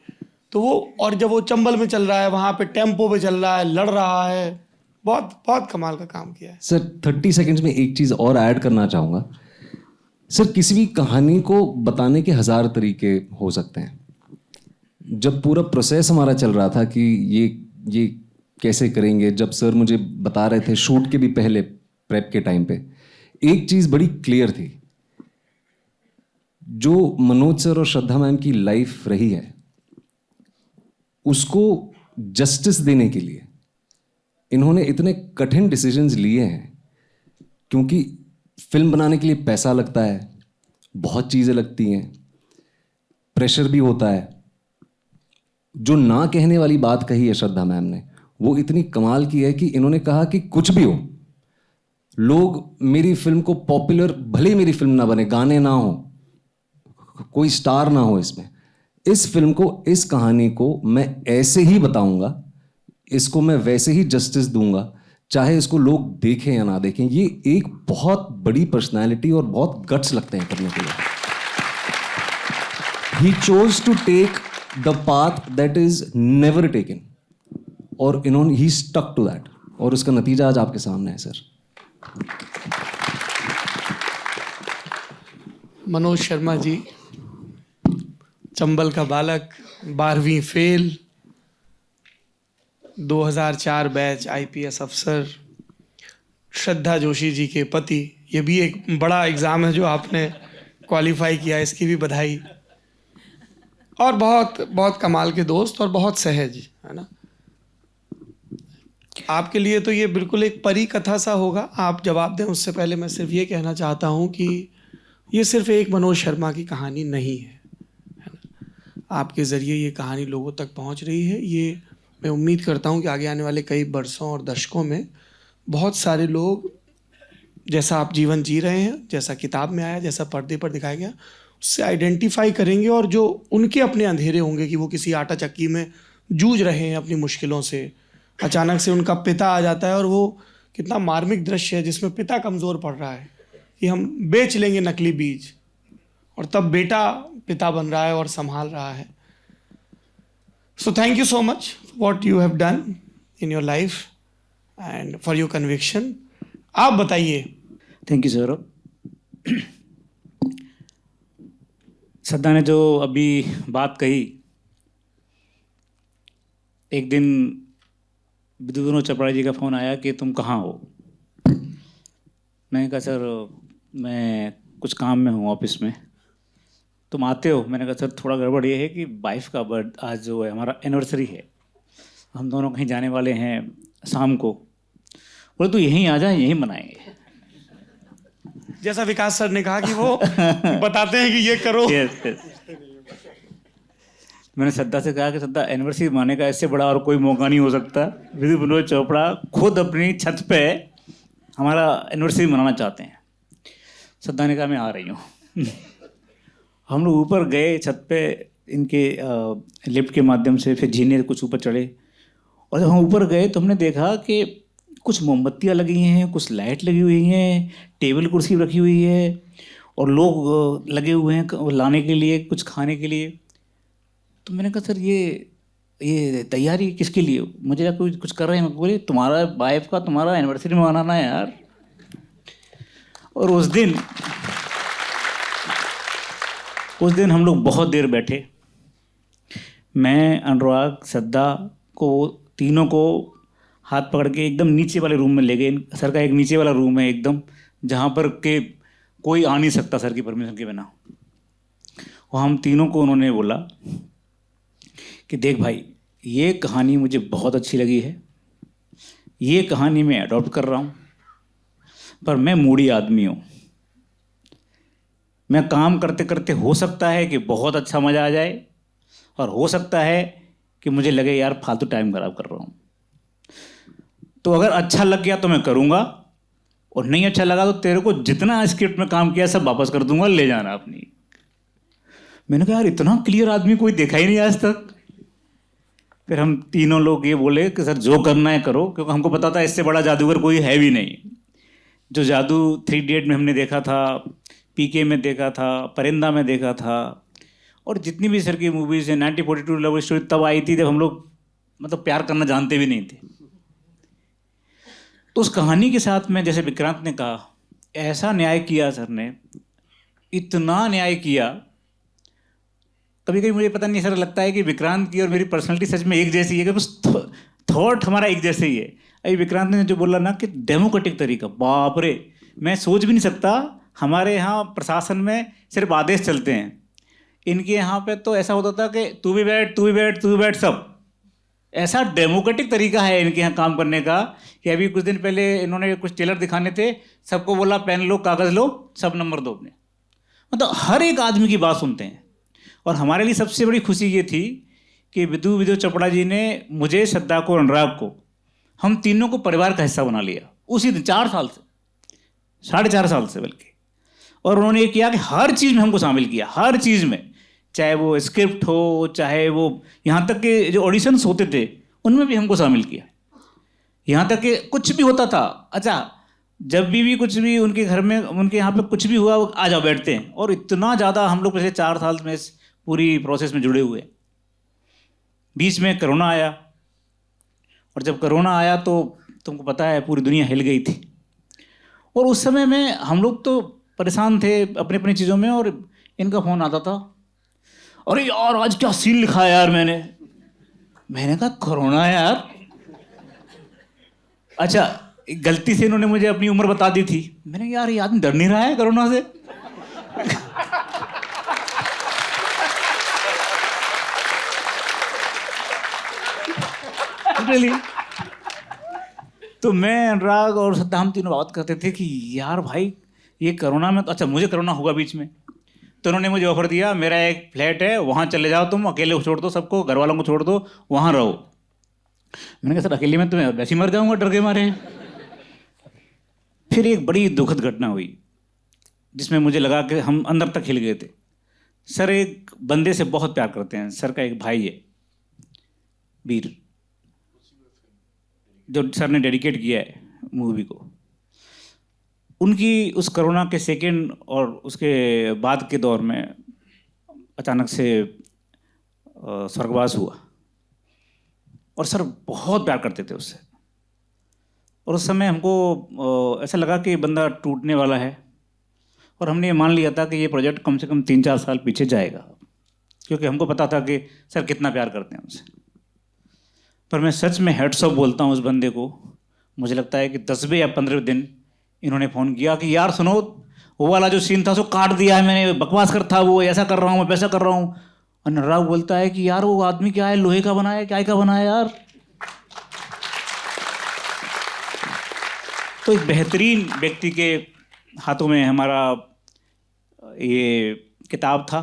तो वो, और जब वो चंबल में चल रहा है, वहाँ पे टेम्पो पे चल रहा है, लड़ रहा है, बहुत बहुत कमाल का काम किया है सर। 30 सेकंड्स में एक चीज़ और ऐड करना चाहूँगा सर। किसी भी कहानी को बताने के 1000 तरीके हो सकते हैं। जब पूरा प्रोसेस हमारा चल रहा था कि ये कैसे करेंगे, जब सर मुझे बता रहे थे शूट के भी पहले, प्रेप के टाइम पे, एक चीज़ बड़ी क्लियर थी, जो मनोज सर और श्रद्धा मैम की लाइफ रही है, उसको जस्टिस देने के लिए इन्होंने इतने कठिन डिसीजंस लिए हैं, क्योंकि फिल्म बनाने के लिए पैसा लगता है, बहुत चीज़ें लगती हैं, प्रेशर भी होता है। जो ना कहने वाली बात कही है श्रद्धा मैम ने, वो इतनी कमाल की है कि इन्होंने कहा कि कुछ भी हो, लोग मेरी फिल्म को पॉपुलर, भले ही मेरी फिल्म ना बने, गाने ना हो, कोई स्टार ना हो इसमें, इस फिल्म को, इस कहानी को मैं ऐसे ही बताऊंगा, इसको मैं वैसे ही जस्टिस दूंगा, चाहे इसको लोग देखें या ना देखें। ये एक बहुत बड़ी पर्सनालिटी और बहुत गट्स लगते हैं करने के लिए। He chose to take the path that is never taken, और इन्होंने ही स्टक टू दैट, और उसका नतीजा आज आपके सामने है सर। मनोज शर्मा जी, चंबल का बालक, 12वीं फेल, 2004 बैच IPS अफसर, श्रद्धा जोशी जी के पति। ये भी एक बड़ा एग्ज़ाम है जो आपने क्वालिफाई किया, इसकी भी बधाई। और बहुत बहुत कमाल के दोस्त और बहुत सहज, है ना। आपके लिए तो ये बिल्कुल एक परी कथा सा होगा। आप जवाब दें उससे पहले मैं सिर्फ ये कहना चाहता हूँ कि ये सिर्फ एक मनोज शर्मा की कहानी नहीं है, है ना। आपके ज़रिए ये कहानी लोगों तक पहुँच रही है। ये मैं उम्मीद करता हूँ कि आगे आने वाले कई बरसों और दशकों में बहुत सारे लोग, जैसा आप जीवन जी रहे हैं, जैसा किताब में आया, जैसा पर्दे पर दिखाया गया, उससे आइडेंटिफाई करेंगे, और जो उनके अपने अंधेरे होंगे कि वो किसी आटा चक्की में जूझ रहे हैं अपनी मुश्किलों से, अचानक से उनका पिता आ जाता है, और वो कितना मार्मिक दृश्य है जिसमें पिता कमज़ोर पड़ रहा है कि हम बेच लेंगे नकली बीज, और तब बेटा पिता बन रहा है और संभाल रहा है। So thank you so much what you have done in your life and for your conviction. आप बताइए। Thank you sir. श्रद्धा ने जो अभी बात कही, एक दिन विद्युत चपड़ा जी का फ़ोन आया कि तुम कहाँ हो। मैंने कहा सर मैं कुछ काम में हूँ ऑफिस में, तुम आते हो। मैंने कहा सर थोड़ा गड़बड़ ये है कि वाइफ का बर्थ आज जो है हमारा एनिवर्सरी है, हम दोनों कहीं जाने वाले हैं शाम को। बोले तो यहीं आ जाए, यहीं मनाएंगे। जैसा विकास सर ने कहा कि वो बताते हैं कि ये करो। yes, yes. मैंने श्रद्धा से कहा कि श्रद्धा एनिवर्सरी मनाने का इससे बड़ा और कोई मौका नहीं हो सकता। विनोद चोपड़ा खुद अपनी छत पे हमारा एनिवर्सरी मनाना चाहते हैं। श्रद्धा ने कहा मैं आ रही हूँ। हम लोग ऊपर गए छत पे, इनके लिफ्ट के माध्यम से, फिर झीने कुछ ऊपर चढ़े, और जब हम ऊपर गए तो हमने देखा कि कुछ मोमबत्तियाँ लगी हैं, कुछ लाइट लगी हुई हैं, टेबल कुर्सी रखी हुई है, और लोग लगे हुए हैं लाने के लिए, कुछ खाने के लिए। तो मैंने कहा सर ये तैयारी किसके लिए? मुझे लगा कुछ कर रहे हैं। बोले तुम्हारा वाइफ का तुम्हारा एनिवर्सरी मनाना है यार। और उस दिन हम लोग बहुत देर बैठे, मैं, अनुराग, श्रद्धा को, तीनों को हाथ पकड़ के एकदम नीचे वाले रूम में ले गए। सर का एक नीचे वाला रूम है एकदम, जहाँ पर के कोई आ नहीं सकता सर की परमिशन के बिना। और हम तीनों को उन्होंने बोला कि देख भाई, ये कहानी मुझे बहुत अच्छी लगी है, ये कहानी मैं अडॉप्ट कर रहा हूँ, पर मैं मूडी आदमी हूँ। मैं काम करते करते हो सकता है कि बहुत अच्छा मज़ा आ जाए और हो सकता है कि मुझे लगे यार फालतू टाइम खराब कर रहा हूँ। तो अगर अच्छा लग गया तो मैं करूँगा और नहीं अच्छा लगा तो तेरे को जितना स्क्रिप्ट में काम किया सब वापस कर दूंगा, ले जाना अपनी। मैंने कहा यार इतना क्लियर आदमी कोई देखा ही नहीं आज तक। फिर हम तीनों लोग ये बोले कि सर जो करना है करो, क्योंकि हमको पता था इससे बड़ा जादूगर कोई है भी नहीं। जो जादू 3 इडियट में हमने देखा था, पीके में देखा था, परिंदा में देखा था, और जितनी भी सर की मूवीज़ हैं, 1942 लव स्टोरी तब आई थी जब हम लोग मतलब प्यार करना जानते भी नहीं थे। तो उस कहानी के साथ में जैसे विक्रांत ने कहा, ऐसा न्याय किया सर ने, इतना न्याय किया। कभी कभी मुझे पता नहीं सर लगता है कि विक्रांत की और मेरी पर्सनैलिटी सच में एक जैसी है, कि बस थॉट हमारा एक जैसे ही है। अभी विक्रांत ने जो बोला ना कि डेमोक्रेटिक तरीका, बाप रे, मैं सोच भी नहीं सकता। हमारे यहाँ प्रशासन में सिर्फ आदेश चलते हैं, इनके यहाँ पे तो ऐसा होता था कि तू भी बैठ, तू भी बैठ, तू भी बैठ, सब। ऐसा डेमोक्रेटिक तरीका है इनके यहाँ काम करने का कि अभी कुछ दिन पहले इन्होंने कुछ टेलर दिखाने थे, सबको बोला पेन लो, कागज़ लो, सब नंबर दो अपने। मतलब हर एक आदमी की बात सुनते हैं। और हमारे लिए सबसे बड़ी खुशी ये थी कि विदु चोपड़ा जी ने मुझे, श्रद्धा को, अनुराग को, हम तीनों को परिवार का हिस्सा बना लिया उसी दिन, 4 साल से, 4.5 साल से बल्कि। और उन्होंने ये किया कि हर चीज़ में हमको शामिल किया, हर चीज़ में, चाहे वो स्क्रिप्ट हो, चाहे वो यहाँ तक के जो ऑडिशंस होते थे उनमें भी हमको शामिल किया। यहाँ तक कि कुछ भी होता था, अच्छा जब भी कुछ भी उनके घर में, उनके यहाँ पे कुछ भी हुआ, वो आ जाओ बैठते हैं। और इतना ज़्यादा हम लोग पिछले 4 साल में इस पूरी प्रोसेस में जुड़े हुए। बीच में कोरोना आया, और जब कोरोना आया तो तुमको पता है पूरी दुनिया हिल गई थी। और उस समय में हम लोग तो परेशान थे अपनी अपनी चीज़ों में, और इनका फ़ोन आता था, अरे यार आज क्या सीन लिखा है यार मैंने कहा कोरोना है यार। अच्छा, गलती से इन्होंने मुझे अपनी उम्र बता दी थी। मैंने यार ये आदमी डर नहीं रहा है कोरोना से? Really? तो मैं, अनुराग और श्रद्धा, हम तीनों बात करते थे कि यार भाई ये कोरोना में तो, अच्छा मुझे कोरोना हुआ बीच में, तो उन्होंने मुझे ऑफर दिया, मेरा एक फ्लैट है, वहाँ चले जाओ, तुम अकेले को छोड़ दो, सबको घर वालों को छोड़ दो, वहाँ रहो। मैंने कहा सर अकेले में तो मैं वैसे ही मर जाऊँगा डर के मारे। फिर एक बड़ी दुखद घटना हुई जिसमें मुझे लगा कि हम अंदर तक हिल गए थे। सर एक बंदे से बहुत प्यार करते हैं, सर का एक भाई है वीर, जो सर ने डेडिकेट किया है मूवी को। उनकी उस कोरोना के सेकेंड और उसके बाद के दौर में अचानक से स्वर्गवास हुआ, और सर बहुत प्यार करते थे उससे। और उस समय हमको ऐसा लगा कि बंदा टूटने वाला है, और हमने ये मान लिया था कि ये प्रोजेक्ट कम से कम 3-4 साल पीछे जाएगा, क्योंकि हमको पता था कि सर कितना प्यार करते हैं उनसे। पर मैं सच में हेड्स ऑफ बोलता हूँ उस बंदे को, मुझे लगता है कि 10वें या 15वें दिन इन्होंने फ़ोन किया कि यार सुनो, वो वाला जो सीन था उसको काट दिया है मैंने, बकवास कर था वो, ऐसा कर रहा हूँ मैं, वैसा कर रहा हूँ। और अनुराग बोलता है कि यार वो आदमी क्या है, लोहे का बना है, क्या का बना है यार। तो एक बेहतरीन व्यक्ति के हाथों में हमारा ये किताब था।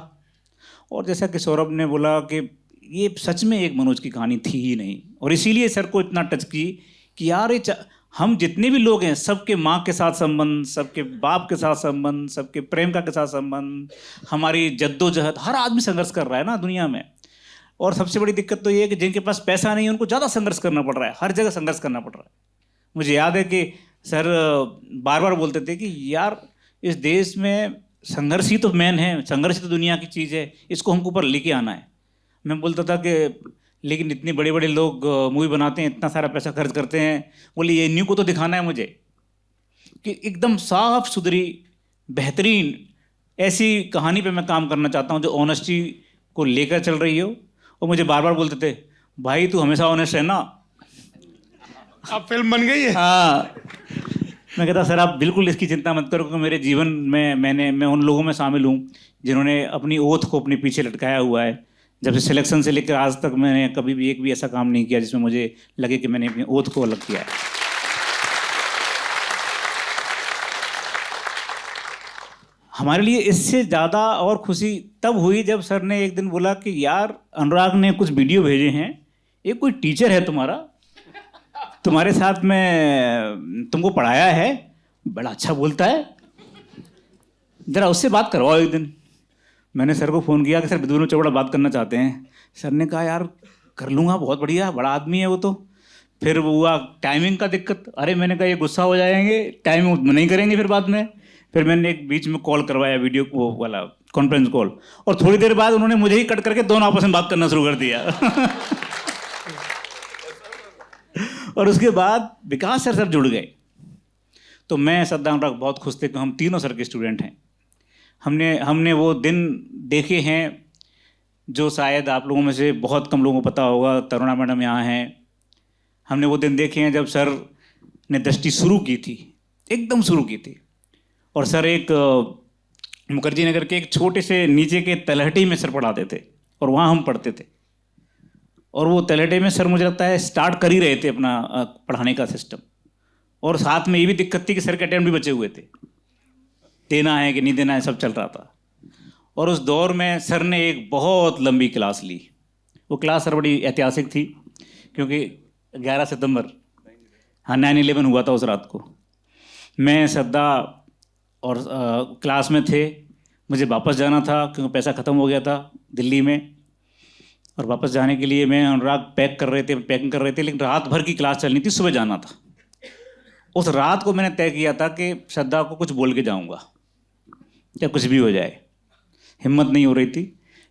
और जैसा कि सौरभ ने बोला कि ये सच में एक मनोज की कहानी थी ही नहीं, और इसीलिए सर को इतना टच की कि यार ये हम जितने भी लोग हैं, सबके माँ के साथ संबंध, सबके बाप के साथ संबंध, सबके प्रेम का के साथ संबंध, हमारी जद्दोजहद, हर आदमी संघर्ष कर रहा है ना दुनिया में। और सबसे बड़ी दिक्कत तो ये है कि जिनके पास पैसा नहीं है उनको ज़्यादा संघर्ष करना पड़ रहा है, हर जगह संघर्ष करना पड़ रहा है। मुझे याद है कि सर बार बार बोलते थे कि यार इस देश में संघर्ष ही तो मेन है, संघर्ष ही तो दुनिया की चीज़ है, इसको हमको ऊपर लेके आना है। मैं बोलता था कि लेकिन इतने बड़े बड़े लोग मूवी बनाते हैं, इतना सारा पैसा खर्च करते हैं, बोले ये न्यू को तो दिखाना है मुझे कि एकदम साफ सुथरी बेहतरीन ऐसी कहानी पे मैं काम करना चाहता हूँ जो ऑनेस्टी को लेकर चल रही हो। और मुझे बार बार बोलते थे भाई तू हमेशा ऑनेस्ट है ना। अब फिल्म बन गई है। हाँ, मैं कहता सर आप बिल्कुल इसकी चिंता मत करो, क्योंकि मेरे जीवन में मैं उन लोगों में शामिल हूँ जिन्होंने अपनी ओथ को अपने पीछे लटकाया हुआ है। जब से सिलेक्शन से लेकर आज तक मैंने कभी भी एक भी ऐसा काम नहीं किया जिसमें मुझे लगे कि मैंने अपनी ओथ को अलग किया है। हमारे लिए इससे ज़्यादा और खुशी तब हुई जब सर ने एक दिन बोला कि यार अनुराग ने कुछ वीडियो भेजे हैं, एक कोई टीचर है तुम्हारे साथ में तुमको पढ़ाया है, बड़ा अच्छा बोलता है, ज़रा उससे बात करवाओ एक दिन। मैंने सर को फ़ोन किया कि सर विद्वान चोपड़ा बात करना चाहते हैं। सर ने कहा यार कर लूँगा, बहुत बढ़िया, बड़ा आदमी है वो तो। फिर वो हुआ टाइमिंग का दिक्कत। अरे मैंने कहा ये गुस्सा हो जाएंगे, टाइम नहीं करेंगे फिर बाद में। फिर मैंने एक बीच में कॉल करवाया, वीडियो वो वाला कॉन्फ्रेंस कॉल, और थोड़ी देर बाद उन्होंने मुझे ही कट करके दोनों आपस में बात करना शुरू कर दिया। और उसके बाद विकास सर जुड़ गए। तो मैं श्रद्धा अनुराग बहुत खुश थे कि हम तीनों सर के स्टूडेंट हैं। हमने वो दिन देखे हैं जो शायद आप लोगों में से बहुत कम लोगों को पता होगा। तरुणा मैडम यहाँ हैं। हमने वो दिन देखे हैं जब सर ने दृष्टि शुरू की थी, एकदम शुरू की थी। और सर एक मुखर्जी नगर के एक छोटे से नीचे के तलहटी में सर पढ़ाते थे और वहाँ हम पढ़ते थे। और वो तलहटे में सर मुझे लगता है स्टार्ट कर ही रहे थे अपना पढ़ाने का सिस्टम। और साथ में ये भी दिक्कत थी कि सर के अटेम्प्ट भी बचे हुए थे, देना है कि नहीं देना है, सब चल रहा था। और उस दौर में सर ने एक बहुत लंबी क्लास ली। वो क्लास सर बड़ी ऐतिहासिक थी क्योंकि 11 सितंबर, हाँ 9/11 हुआ था उस रात को। मैं श्रद्धा और क्लास में थे। मुझे वापस जाना था क्योंकि पैसा ख़त्म हो गया था दिल्ली में। और वापस जाने के लिए मैं अनुराग पैकिंग कर रहे थे, लेकिन रात भर की क्लास चलनी थी, सुबह जाना था। उस रात को मैंने तय किया था कि श्रद्धा को कुछ बोल के जाऊंगा, या कुछ भी हो जाए। हिम्मत नहीं हो रही थी,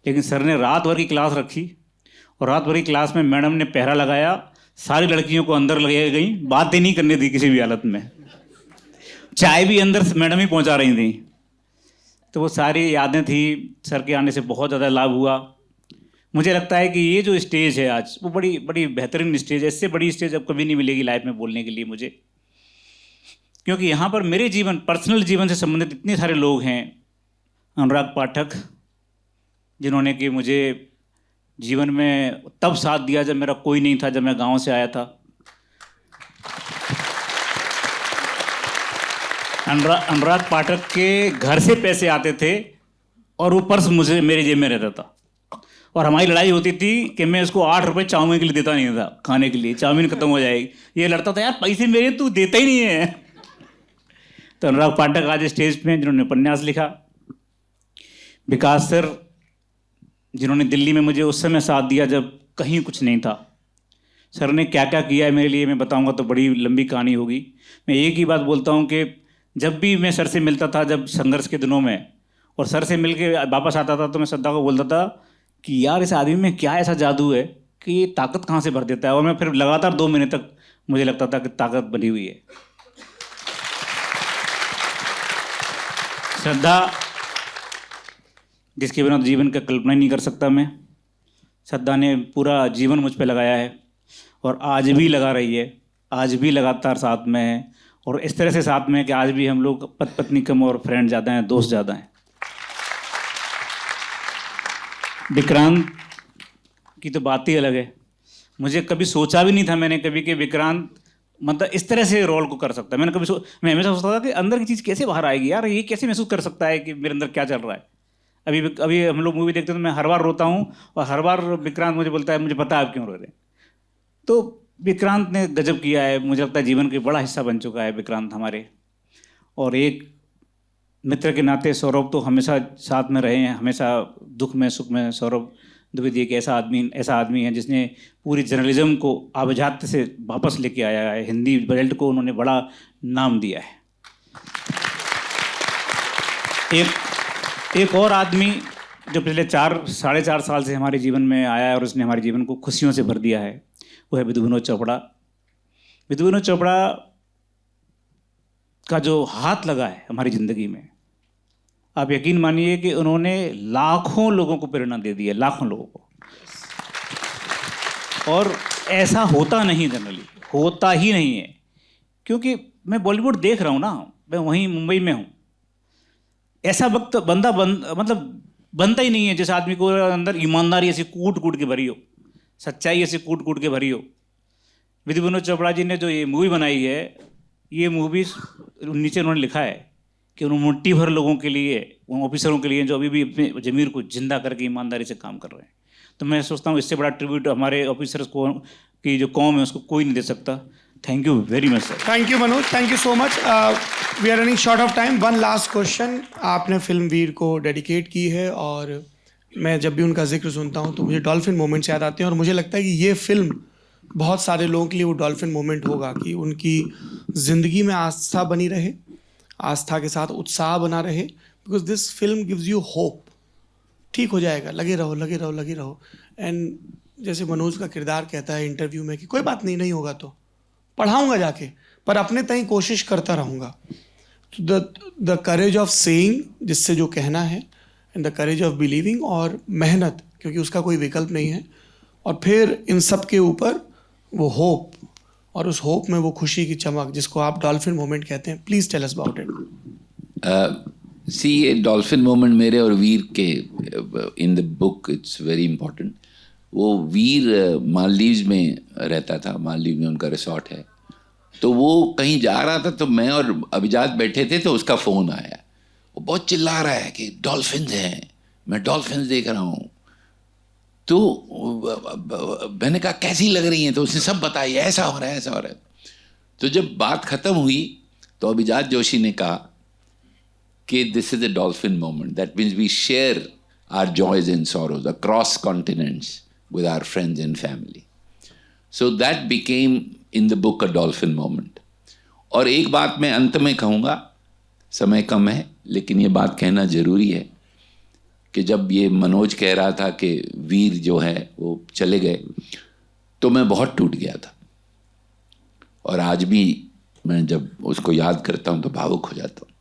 लेकिन सर ने रात भर की क्लास रखी। और रात भर की क्लास में मैडम ने पहरा लगाया, सारी लड़कियों को अंदर लगाई गई, बात ही नहीं करनी थी किसी भी हालत में। चाय भी अंदर मैडम ही पहुंचा रही थी। तो वो सारी यादें थी। सर के आने से बहुत ज़्यादा लाभ हुआ। मुझे लगता है कि ये जो स्टेज है आज, वो बड़ी बड़ी बेहतरीन स्टेज है। इससे बड़ी स्टेज अब कभी नहीं मिलेगी लाइफ में बोलने के लिए मुझे, क्योंकि यहाँ पर मेरे पर्सनल जीवन से संबंधित इतने सारे लोग हैं। अनुराग पाठक, जिन्होंने कि मुझे जीवन में तब साथ दिया जब मेरा कोई नहीं था, जब मैं गांव से आया था। अनुराग पाठक के घर से पैसे आते थे और वो पर्स मेरे जेब में रहता था। और हमारी लड़ाई होती थी कि मैं उसको 8 रुपये चाउमीन के लिए देता नहीं था, खाने के लिए। चाउमीन खत्म हो जाएगी, ये लड़ता था, यार पैसे मेरे तू देता ही नहीं है। तो अनुराग पाठक आज स्टेज पे, जिन्होंने उपन्यास लिखा। विकास सर, जिन्होंने दिल्ली में मुझे उस समय साथ दिया जब कहीं कुछ नहीं था। सर ने क्या क्या किया है मेरे लिए मैं बताऊंगा तो बड़ी लंबी कहानी होगी। मैं एक ही बात बोलता हूँ कि जब भी मैं सर से मिलता था, जब संघर्ष के दिनों में, और सर से मिल के वापस आता था, तो मैं श्रद्धा को बोलता था कि यार इस आदमी में क्या ऐसा जादू है कि ये ताकत कहाँ से भर देता है। और मैं फिर लगातार 2 महीने तक मुझे लगता था कि ताकत बनी हुई है। श्रद्धा, जिसके बिना जीवन का कल्पना ही नहीं कर सकता मैं। श्रद्धा ने पूरा जीवन मुझ पे लगाया है और आज भी लगा रही है, आज भी लगातार साथ में है। और इस तरह से साथ में है कि आज भी हम लोग पति पत्नी कम और फ्रेंड ज़्यादा हैं, दोस्त ज़्यादा हैं। विक्रांत की तो बात ही अलग है। मुझे कभी सोचा भी नहीं था मैंने कभी कि विक्रांत मतलब इस तरह से रोल को कर सकता है। मैं हमेशा सोचता था कि अंदर की चीज़ कैसे बाहर आएगी, यार ये कैसे महसूस कर सकता है कि मेरे अंदर क्या चल रहा है। अभी हम लोग मूवी देखते हैं तो मैं हर बार रोता हूँ और हर बार विक्रांत मुझे बोलता है मुझे पता है आप क्यों रो रहे हैं। तो विक्रांत ने गजब किया है, मुझे लगता है जीवन का बड़ा हिस्सा बन चुका है विक्रांत हमारे। और एक मित्र के नाते सौरभ तो हमेशा साथ में रहे हैं, हमेशा दुख में सुख में। सौरभ द्विवेदी एक ऐसा आदमी है जिसने पूरी जर्नलिज्म को आभिजात्य से वापस लेके आया है। हिंदी बेल्ट को उन्होंने बड़ा नाम दिया है। एक और आदमी जो पिछले 4-4.5 साल से हमारे जीवन में आया है और उसने हमारे जीवन को खुशियों से भर दिया है, वो है विधु चोपड़ा। विधु चोपड़ा का जो हाथ लगा है हमारी ज़िंदगी में, आप यकीन मानिए कि उन्होंने लाखों लोगों को प्रेरणा दे दी है, लाखों लोगों को। और ऐसा होता नहीं, जनरली होता ही नहीं है, क्योंकि मैं बॉलीवुड देख रहा हूँ ना, मैं वहीं मुंबई में हूँ। ऐसा वक्त मतलब बनता ही नहीं है जिस आदमी को अंदर ईमानदारी ऐसी कूट कूट के भरी हो, सच्चाई ऐसी कूट कूट के भरी हो। विधु चोपड़ा जी ने जो ये मूवी बनाई है, ये मूवी नीचे उन्होंने लिखा है कि उन्होंने मुट्ठी भर लोगों के लिए, उन ऑफिसरों के लिए जो अभी भी अपने ज़मीर को जिंदा करके ईमानदारी से काम कर रहे हैं। तो मैं सोचता हूँ इससे बड़ा ट्रिब्यूट हमारे ऑफिसर्स को की जो कौम है उसको कोई नहीं दे सकता। Thank you very much sir. Thank you Manoj, thank you so much. We are running short of time. One last question, आपने फिल्म वीर को डेडिकेट की है और मैं जब भी उनका जिक्र सुनता हूँ तो मुझे डॉल्फिन मोमेंट्स याद आते हैं और मुझे लगता है कि ये फिल्म बहुत सारे लोगों के लिए वो डॉल्फिन मोमेंट होगा कि उनकी ज़िंदगी में आस्था बनी रहे, आस्था के साथ उत्साह बना रहे, because this film gives you hope. ठीक हो जाएगा, लगे रहो लगे रहो लगे रहो। एंड जैसे मनोज का किरदार कहता है इंटरव्यू में कि कोई बात नहीं, नहीं होगा तो पढ़ाऊँगा जाके, पर अपने तय कोशिश करता रहूँगा। द करेज ऑफ सेइंग, जिससे जो कहना है, and the courage of believing, और मेहनत, क्योंकि उसका कोई विकल्प नहीं है, और फिर इन सब के ऊपर वो होप, और उस होप में वो खुशी की चमक जिसको आप डॉल्फिन मोमेंट कहते हैं। Please tell us about it. See ये डॉल्फिन मोमेंट मेरे और वीर के in the book it's very important. वो वीर मालदीव्स में रहता था, मालदीव में उनका रिसोर्ट है, तो वो कहीं जा रहा था, तो मैं और अभिजात बैठे थे, तो उसका फ़ोन आया। वो बहुत चिल्ला रहा है कि डॉल्फिन्स हैं, मैं डॉल्फिन्स देख रहा हूँ। तो मैंने कहा कैसी लग रही हैं, तो उसने सब बताई, ऐसा हो रहा है ऐसा हो रहा है। तो जब बात ख़त्म हुई तो अभिजात जोशी ने कहा कि this is a dolphin moment, that means we share our joys and sorrows across continents with our friends and family. So that became in the book a dolphin moment. और एक बात मैं अंत में कहूँगा, समय कम है लेकिन ये बात कहना ज़रूरी है कि जब ये मनोज कह रहा था कि वीर जो है वो चले गए, तो मैं बहुत टूट गया था, और आज भी मैं जब उसको याद करता हूँ तो भावुक हो जाता हूँ।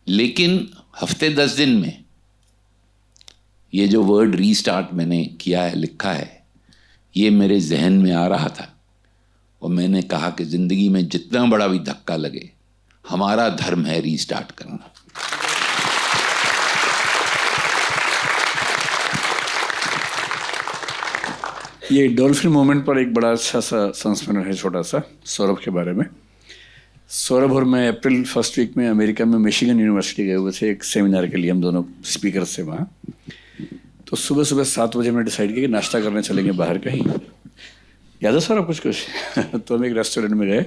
लेकिन हफ्ते 10 दिन में ये जो वर्ड रीस्टार्ट मैंने किया है, लिखा है, ये मेरे जहन में आ रहा था, और मैंने कहा कि ज़िंदगी में जितना बड़ा भी धक्का लगे, हमारा धर्म है रीस्टार्ट करना। ये डॉल्फिन मोमेंट पर एक बड़ा अच्छा सा संस्मरण है छोटा सा सौरभ के बारे में। सौरभ और मैं अप्रैल फर्स्ट वीक में अमेरिका में मिशिगन यूनिवर्सिटी गए हुए थे एक सेमिनार के लिए, हम दोनों स्पीकर से वहाँ। तो सुबह सुबह 7 बजे हमने डिसाइड किया कि नाश्ता करने चलेंगे बाहर कहीं। याद है सर आप कुछ तो हम एक रेस्टोरेंट में गए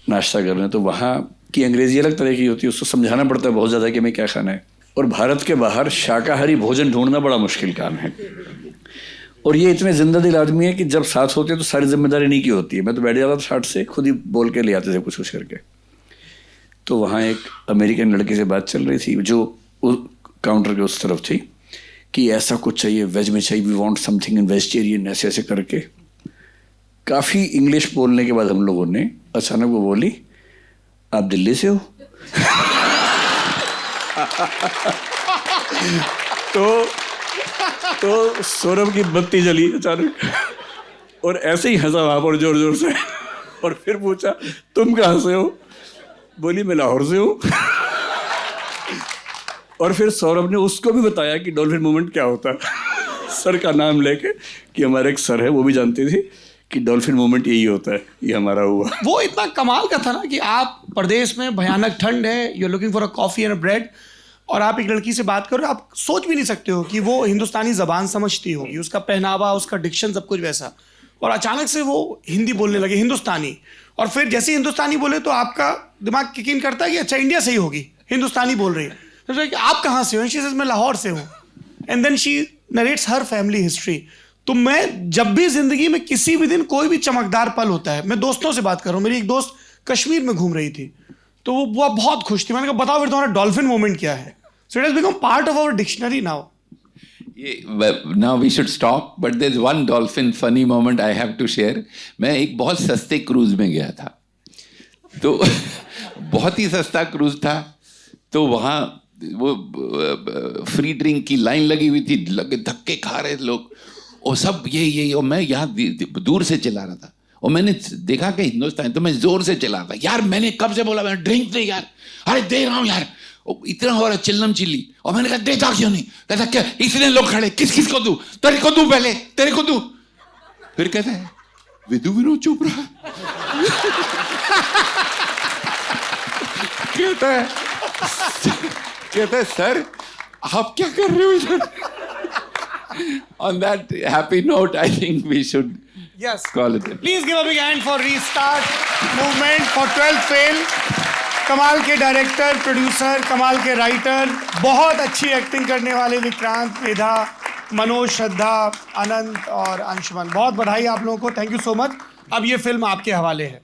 नाश्ता करने। तो वहाँ की अंग्रेजी अलग तरह की होती है, उसको समझाना पड़ता है बहुत ज़्यादा कि हमें क्या खाना है, और भारत के बाहर शाकाहारी भोजन ढूंढना बड़ा मुश्किल काम है। और ये इतने जिंदा दिल आदमी है कि जब साथ होते हैं तो सारी जिम्मेदारी नहीं की होती है। मैं तो बैठ जाता था साथ से, खुद ही बोल के ले आते थे कुछ कुछ करके। तो वहाँ एक अमेरिकन लड़की से बात चल रही थी जो काउंटर के उस तरफ थी कि ऐसा कुछ चाहिए, वेज में चाहिए, we want something in vegetarian, ऐसे ऐसे करके। काफ़ी इंग्लिश बोलने के बाद हम लोगों ने अचानक वो बोली, आप दिल्ली से हो? तो सौरभ की बत्ती जली अचानक, और ऐसे ही हंसा वहाँ पर जोर जोर से, और फिर पूछा तुम कहाँ से हो? बोली मैं लाहौर से हूँ। और फिर सौरभ ने उसको भी बताया कि डॉल्फिन मोमेंट क्या होता है, सर का नाम लेके, कि हमारे एक सर है वो भी जानते थे कि डॉल्फिन मोमेंट यही होता है, ये हमारा हुआ। वो इतना कमाल का था ना कि आप प्रदेश में भयानक ठंड है, you are looking for a coffee and a bread, और आप एक लड़की से बात करो, आप सोच भी नहीं सकते हो कि वो हिंदुस्तानी ज़बान समझती होगी, उसका पहनावा, उसका डिक्शन, सब कुछ वैसा, और अचानक से वो हिंदी बोलने लगे, हिंदुस्तानी। और फिर जैसे ही हिंदुस्तानी बोले तो आपका दिमाग किक इन करता है कि अच्छा इंडिया से ही होगी, हिंदुस्तानी बोल रही है। तो आप कहाँ से हो? शी सेज मैं लाहौर से हूँ। And then she narrates her family history. तो मैं जब भी ज़िंदगी में किसी भी दिन कोई भी चमकदार पल होता है, मैं दोस्तों से बात कर रहा हूँ, मेरी एक दोस्त कश्मीर में घूम रही थी, तो वो बहुत खुश थी। मैंने कहा बताओ फिर तुम्हारा डॉल्फिन मोमेंट क्या है? So it has become part of our dictionary now. Now we should stop, but there's one dolphin funny moment I have to share. मैं एक बहुत सस्ते क्रूज में गया था, तो बहुत ही सस्ता क्रूज था, तो वहाँ वो फ्री ड्रिंक की लाइन लगी हुई थी, धक्के खा रहे लोग, और सब ये और मैं यहाँ दूर से चला रहा था, और मैंने देखा कि हिंदुस्तान, तो मैं जोर से चला रहा था। यार मैंने कब से बोला मैंने ड्रिंक दे यार, अरे दे रहा हूँ यार, इतना हो रहा चिल्लम चिल्ली। और मैंने कहा देता क्यों नहीं? कहता क्या इतने लोग खड़े, किस को दूं? तेरे को दूं, पहले तेरे को दूं। फिर कहता है विनोद चुप रहा। कहता है कहता है सर आप क्या कर रहे हो इधर? On that happy note, I think we should Yes. call it. Please give a big hand for Restart Movement for 12th Fail. कमाल के डायरेक्टर, प्रोड्यूसर, कमाल के राइटर, बहुत अच्छी एक्टिंग करने वाले विक्रांत, मेधा, मनोज, श्रद्धा, अनंत और अंशुमन, बहुत बधाई आप लोगों को। Thank you so much. अब ये फिल्म आपके हवाले है।